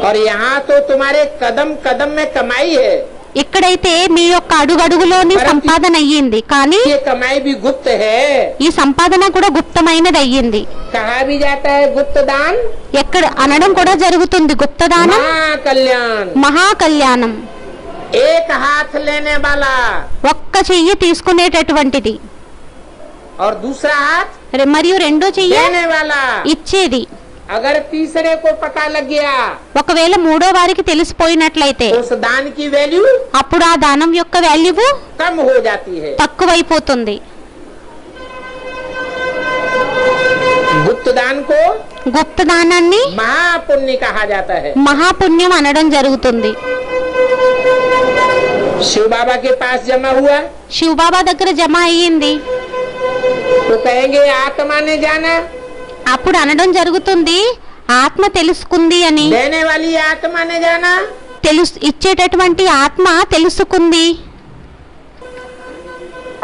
और यहाँ तो तुम्हारे कदम कदम में कमाई है। ఇక్కడైతే మీ యొక్క అడుగు అడుగులోని సంపాదన అయ్యింది, కానీ ये कमाई भी गुप्त है। ఈ సంపాదన కూడా గుప్తమైనది అయ్యింది। कहा भी जाता है गुप्त दान ఎక్కడ అనడం కూడా జరుగుతుంది, గుప్తదానం महाकल्याण। మహా కళ్యాణం। एक हाथ लेने वाला ఒక్క చెయ్యి తీసుకునేటటువంటిది, और दूसरा हाथ మరియు రెండో చెయ్యి देने वाला। ఇచ్చేది। अगर तीसरे को पता लग गया ఒకవేళ మూడో వారికి తెలిసిపోయినట్లయితే तो उस दान की वैल्यू అప్పుడు ఆ దానం యొక్క వాల్యూ कम हो जाती है। తక్కువైపోతుంది। गुप्त दान को గుప్తదానాన్ని महापुण्य कहा जाता है। మహాపుణ్యం అనడం జరుగుతుంది। शिव बाबा के पास जमा हुआ శివబాబా దగ్గర జమ అయ్యింది, तो कहेंगे आत्मा ने जाना, అప్పుడు అనడం జరుగుతుంది ఆత్మ తెలుసుకుంది అని। देने वाली आत्मा ने जाना, ఇచ్చేటటువంటి ఆత్మ తెలుసుకుంది,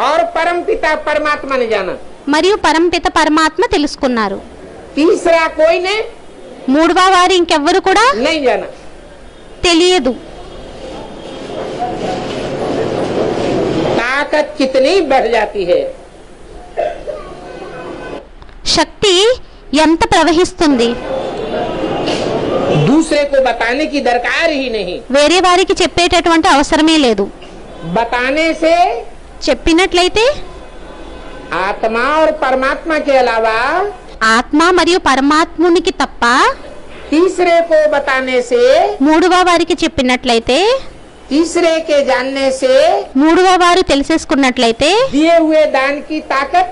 और परम पिता परमात्मा ने जाना। మరియు పరంపిత పరమాత్మ తెలుసుకున్నారు। तीसरा कोई ने మూడవ వారు ఇంకెవ్వరు కూడా नहीं जाना। తెలియదు। ताकत कितनी बढ़ जाती है। శక్తి ఎంత ప్రవహిస్తుంది, दूसरे को बताने की दरकार ही नहीं। వేరే వారికి చెప్పేటటువంటి అవసరమే లేదు। बताने से చెప్పినట్లయితే आत्मा और परमात्मा के अलावा ఆత్మ మరియు పరమాత్మునికి తప్ప तीसरे को बताने से, మూడవ వారికి చెప్పినట్లయితే, तीसरे के जानने से మూడవ వారు తెలిసేసుకున్నట్లయితే दिए हुए दान की ताकत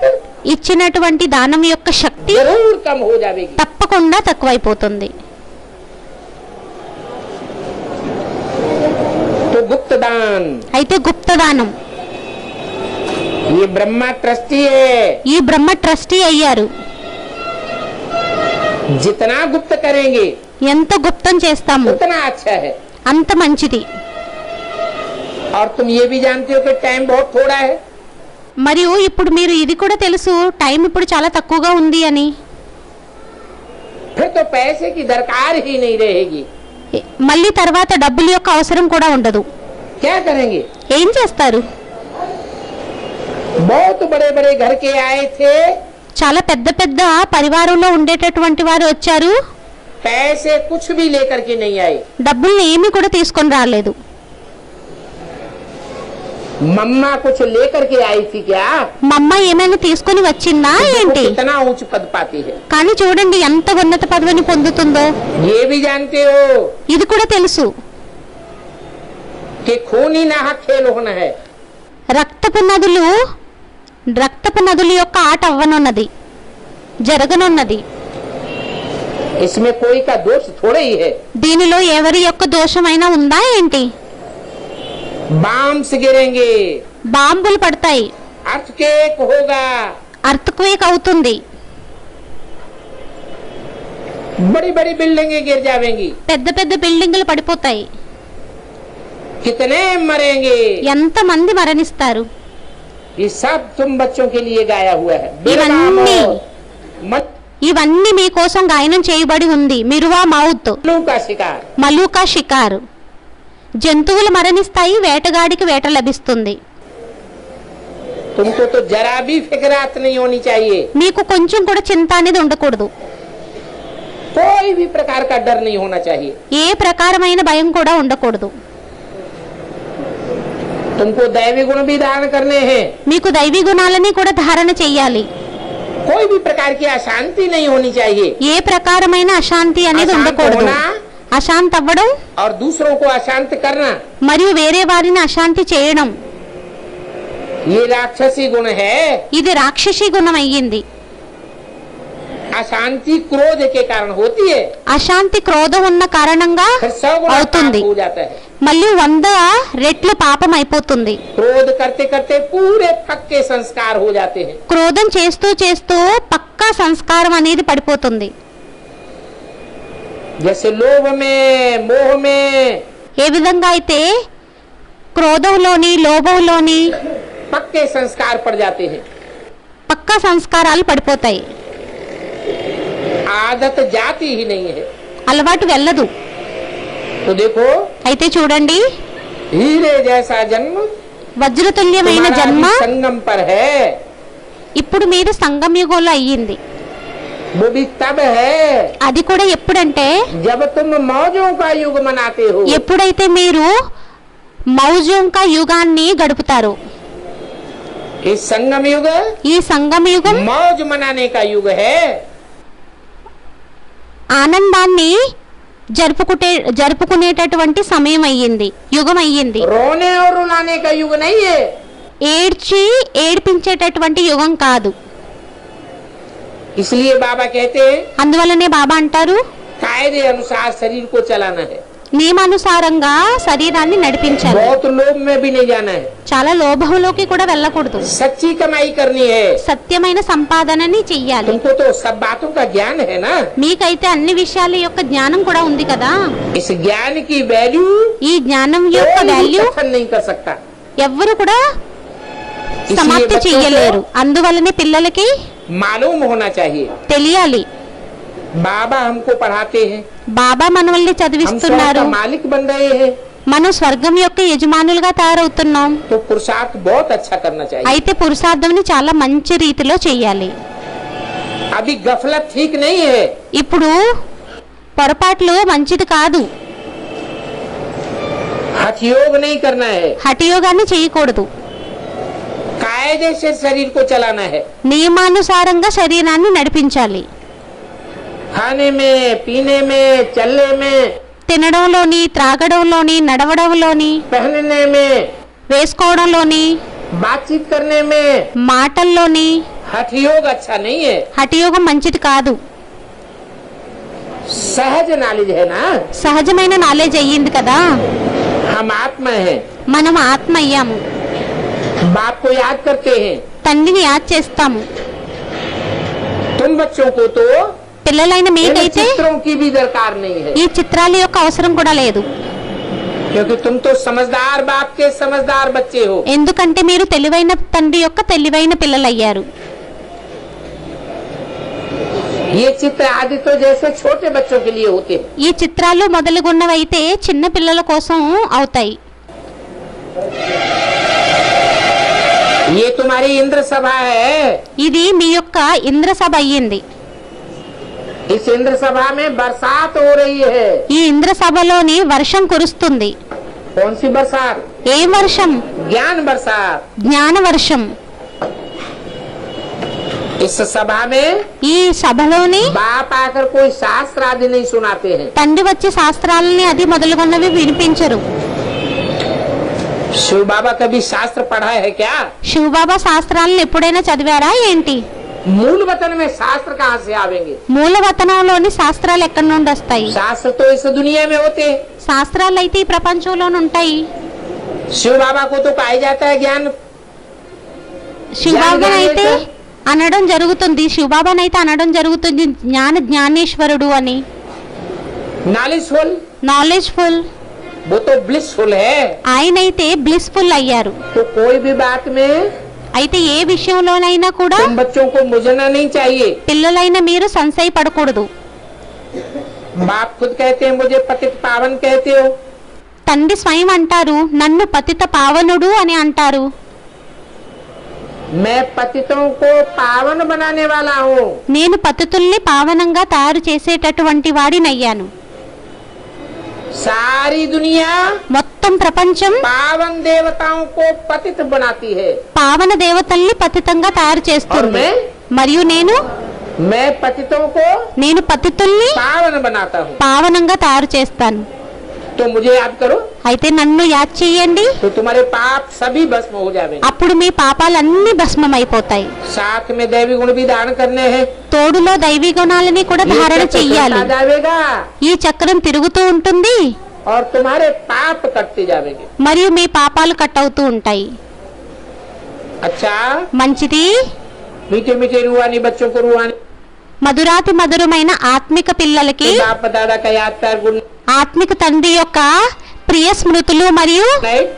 ఇచ్చినటువంటి దానం యొక్క శక్తి जरूर कम हो जाएगी। తప్పకుండా తక్కువైపోతుంది. तो गुप्त दान, అయితే గుప్తదానం, ये ब्रह्मा ट्रस्टी है। ఈ బ్రహ్మ ట్రస్టీ అయ్యారు. जितना गुप्त करेंगे ఎంత గుప్తం చేస్తాము उतना अच्छा है। అంత మంచిది. और तुम ये भी जानते हो कि टाइम बहुत थोड़ा है। మరియు ఇప్పుడు మీరు ఇది కూడా తెలుసు, టైం ఇప్పుడు చాలా తక్కువగా ఉంది అని. फिर तो पैसे की दरकार ही नहीं रहेगी। మళ్ళీ తర్వాత డబ్బుల యొక్క అవసరం కూడా ఉండదు. क्या करेंगे? ఏం చేస్తారు? बहुत बड़े बड़े घर के आए थे, చాలా పెద్ద పెద్ద పరివారంలో ఉండేటటువంటి వారు వచ్చారు, पैसे कुछ भी लेकर के नहीं आए। డబ్బుల్ని ఏమీ కూడా తీసుకొని రాలేదు. मम्मा कुछ लेकर के आई थी क्या? మా అమ్మ ఏమైనా తీసుకొని వచ్చిందా देखो ఏంటి? कितना ऊंच पद पाती है। కానీ చూడండి ఎంత ఉన్నత పదవిని పొందుతుందో. ये भी जानते हो ఇది కూడా తెలుసు, कि खूनी नाहक खेल होना है। రక్తపు నదుల యొక్క ఆట అవ్వనున్నది, జరగనున్నది. इसमें कोई का दोष थोड़ा ही है। దీనిలో ఎవరి యొక్క దోషమైనా ఉందా ఏంటి? बाम्स गिरेंगे, బాంబులు పడతాయి, अर्थक्वेक होगा, అర్త్క్వేక్ అవుతుంది, बड़ी बड़ी बिल्डिंगें गिर जाएंगी, పెద్ద పెద్ద బిల్డింగులు పడిపోతాయి, कितने मरेंगे। ఎంత మంది మరణిస్తారు. ये सब तुम बच्चों के लिए गाया हुआ है। ఇవన్నీ मत ఇవన్నీ మీకోసం గాయనం చేయబడి ఉంది. మిరువా మౌత్, का शिकार, మలూకా షికారు. జంతువులు మరణిస్తాయి, వేటగాడికి వేట లభిస్తుంది. तुमको तो जरा भी फिक्रात नहीं होनी चाहिए। మీకు కొంచెం కూడా చింత అనేది ఉండకూడదు. कोई भी प्रकार का डर नहीं होना चाहिए। ఏ ప్రకారమైన భయం కూడా ఉండకూడదు. तुमको दैवी गुण भी धारण करने हैं। మీకు దైవీ గుణాలని కూడా ధారణ చెయ్యాలి. कोई भी प्रकार की अशांति नहीं होनी चाहिए। ఏ ప్రకారమైన అశాంతి అనేది అశాంత ఉండకూడదు. होना అశాంతి అవ్వడం और दूसरों को अशांत करना, మరియు వేరే వారిని అశాంతి చేయడం, ये राक्षसी गुण है। ఇది రాక్షసి గుణం అయ్యింది. अशांति क्रोध के कारण होती है, అశాంతి క్రోధం ఉన్న కారణంగా फिर 100 गुना అవుతుంది. पाप हो जाता है। మళ్ళీ 100 రెట్లు పాపం అయిపోతుంది. क्रोध करते करते पूरे पक्के संस्कार हो जाते हैं। క్రోధం చేస్తూ చేస్తూ పక్కా సంస్కారం అనేది పడిపోతుంది. जैसे लोभ में, मोह में, ఏ విధంగా అయితే క్రోధంలోని లోభంలోని पक्के संस्कार पड़ जाते हैं। పక్కా సంస్కారాలు పడిపోతాయి. आदत जाती ही नहीं है। అలవాటు వెళ్ళదు. तो देखो, అయితే చూడండి, हीरे जैसा जन्म వజ్రతుల్యమైన तुम्हारा జన్మ भी संगम पर है। ఇప్పుడు మీరు సంగమయుగంలో అయ్యింది. वो भी तब है అది కూడా ఎప్పుడంటే, जब तुम मौजों का युग मनाते हो। ఎప్పుడైతే మీరు మౌజోంకా యుగాన్ని గడుపుతారు. इस संगम युग ఈ సంగమయుగం मौज मनाने का युग है। ఆనందాన్ని జరుపుకునేటటువంటి సమయం అయ్యింది, యుగం అయ్యింది. रोने और रुलाने का युग नहीं है। ఏడ్చి ఏడిపించేటటువంటి యుగం కాదు. इसलिए बाबा कहते हैं, అందువల్లనే బాబా అంటారు, कायदे अनुसार शरीर को चलाना है। నియమానుసారంగా శరీరాన్ని నడిపించాలి. बहुत लोभ में भी नहीं जाना है। చాలా లోభంలోకి కూడా వెళ్ళకూడదు. सच्ची कमाई करनी है। సత్యమైన సంపాదనని చెయ్యాలి. तुमको तो सब बातों का ज्ञान है ना। మీకైతే అన్ని విషయాల యొక్క జ్ఞానం కూడా ఉంది కదా. इस ज्ञान की वैल्यू ఈ జ్ఞానం యొక్క कोई भी వాల్యూ कथन नहीं कर सकता। ఎవ్వరు కూడా इसलिए సమాప్తి बच्चों చెయ్యలేరు. को అందువల్లనే పిల్లలకి मालूम होना चाहिए। తెలియాలి, बाबा हमको पढ़ाते हैं, బాబా మనల్ని हम स्वर्ग చదివిస్తున్నారు, का मालिक बन रहे हैं, మనం స్వర్గం యొక్క యజమానులుగా తయారవుతున్నాం. तो पुरुषार्थ बहुत अच्छा करना चाहिए। అయితే పురుషార్థంని చాలా మంచి రీతిలో చెయ్యాలి. अभी गफलत ठीक नहीं है। ఇప్పుడు పొరపాట్లు మంచిది కాదు. हठयोग नहीं करना है। హఠయోగాన్ని చేయకూడదు. कायदे से शरीर को चलाना है। నియమానుసారంగా శరీరాన్ని నడిపించాలి. खाने में, पीने में, चलने में, తినడంలోని, త్రాగడంలోని, నడవడంలోని, पहनने में, వేసుకోవడంలోని, बातचीत करने में। మాటల్లోని. हठ योग अच्छा नहीं है, హఠయోగం మంచిది కాదు. सहज नॉलेज है ना। సహజమైన నాలెడ్జ్ అయ్యింది కదా. हम आत्मा हैं, మనం ఆత్మ అయ్యాము. बाप को याद करते हैं। తండ్రిని యాద్ చేస్తాము. तुम बच्चों को तो పిల్లలైన इन మీకైతే चित्रों की भी दरकार नहीं है, ఈ చిత్రాల యొక్క అవసరం కూడా లేదు. क्योंकि तुम तो समझदार बाप के समझदार बच्चे हो। ఎందుకంటే మీరు తెలివైన తండ్రి యొక్క తెలివైన పిల్లలయ్యారు. ये चित्र आदि तो जैसे छोटे बच्चों के लिए होते हैं। ఈ చిత్రాలు మొదలుగున్నవైతే చిన్న పిల్లల కోసం అవుతాయి. ये तुम्हारी इंद्र सभा है। ఇది మీ యొక్క ఇంద్రసభ అయ్యింది. इस इंद्र सभा में बरसात हो रही है। ఈ ఇంద్రసభలోని వర్షం కురుస్తుంది. कौन सी बरसात? ఏ వర్షం? ज्ञान बरसात। జ్ఞాన వర్షం. इस सभा में ఈ సభలోని बाप आकर कोई शास्त्र आदि नहीं सुनाते हैं। తండ్రి వచ్చి శాస్త్రాలని అది మొదలుగున్నవి వినిపించరు. शिव बाबा कभी शास्त्र पढ़ा है क्या? శివబాబా శాస్త్రాలను ఎప్పుడైనా చదివారా ఏంటి? मूल वतन में शास्त्र कहाँ से आवेंगे? మూలవతనంలోని శాస్త్రాలు ఎక్కడి నుండి వస్తాయి? शास्त्र तो इस दुनिया में होते हैं। శాస్త్రాలు అయితే ఈ ప్రపంచంలోనే ఉంటాయి. शिव बाबा को तो कहा जाता है ज्ञान। శివబాబా అయితే అనడం జరుగుతుంది. శివబాబానైతే అనడం జరుగుతుంది జ్ఞానేశ్వరుడు అని. Knowledgeful, knowledgeful. वो तो ब्लिसफुल है। ఆయనైతే బ్లిస్ఫుల్ అయ్యారు. तो कोई भी बात में అయితే ఏ విషయంలోనైనా కూడా तुम बच्चों को मुझना नहीं चाहिए। పిల్లలైన మీరు సంశయ పడకూడదు. बाप खुद कहते हैं मुझे पतित पावन कहते हो। తండ్రి స్వయం అంటారు నన్ను పతిత పావనుడు అని అంటారు. मैं पतितों को पावन बनाने वाला हूँ। నేను పతితుల్ని పావనంగా తయారు చేసేటటువంటి వాడినయ్యాను. सारी दुनिया మొత్తం ప్రపంచం पावन देवताओं को पतित बनाती है। పావన దేవతల్ని పతితంగా తయారు और చేస్తుంది. మరియు मैं पतितों को నేను పతితుల్ని पावन बनाता हूँ। పావనంగా తయారు చేస్తాను. तो मुझे याद करो, అయితే నన్ను యాద్ చేయండి. तो तुम्हारे पाप सभी भस्म हो जाएंगे। అప్పుడు మీ పాపాలన్నీ భస్మమైపోతాయి. साथ में दैवी गुण भी धारण करने हैं। తోడులో దైవీ గుణాలని కూడా ధారణ చెయ్యాలి. आ जाएगा ఈ చక్రం తిరుగుతూ ఉంటుంది और तुम्हारे पाप कटते जाएंगे। మరియు మీ పాపాలు కట్ అవుతూ ఉంటాయి. अच्छा, మంచిది. मीठे मीठे रूहानी बच्चों को रूहानी మధురాతి మధురమైన ఆత్మిక పిల్లలకి बाप दादा का याद प्यार गुड ఆత్మిక తండ్రి యొక్క ప్రియ స్మృతులు మరియు नाइट।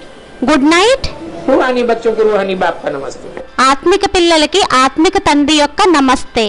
Good night. रूहानी बच्चों को रूहानी बाप का नमस्ते। ఆత్మిక పిల్లలకి ఆత్మిక తండ్రి యొక్క నమస్తే.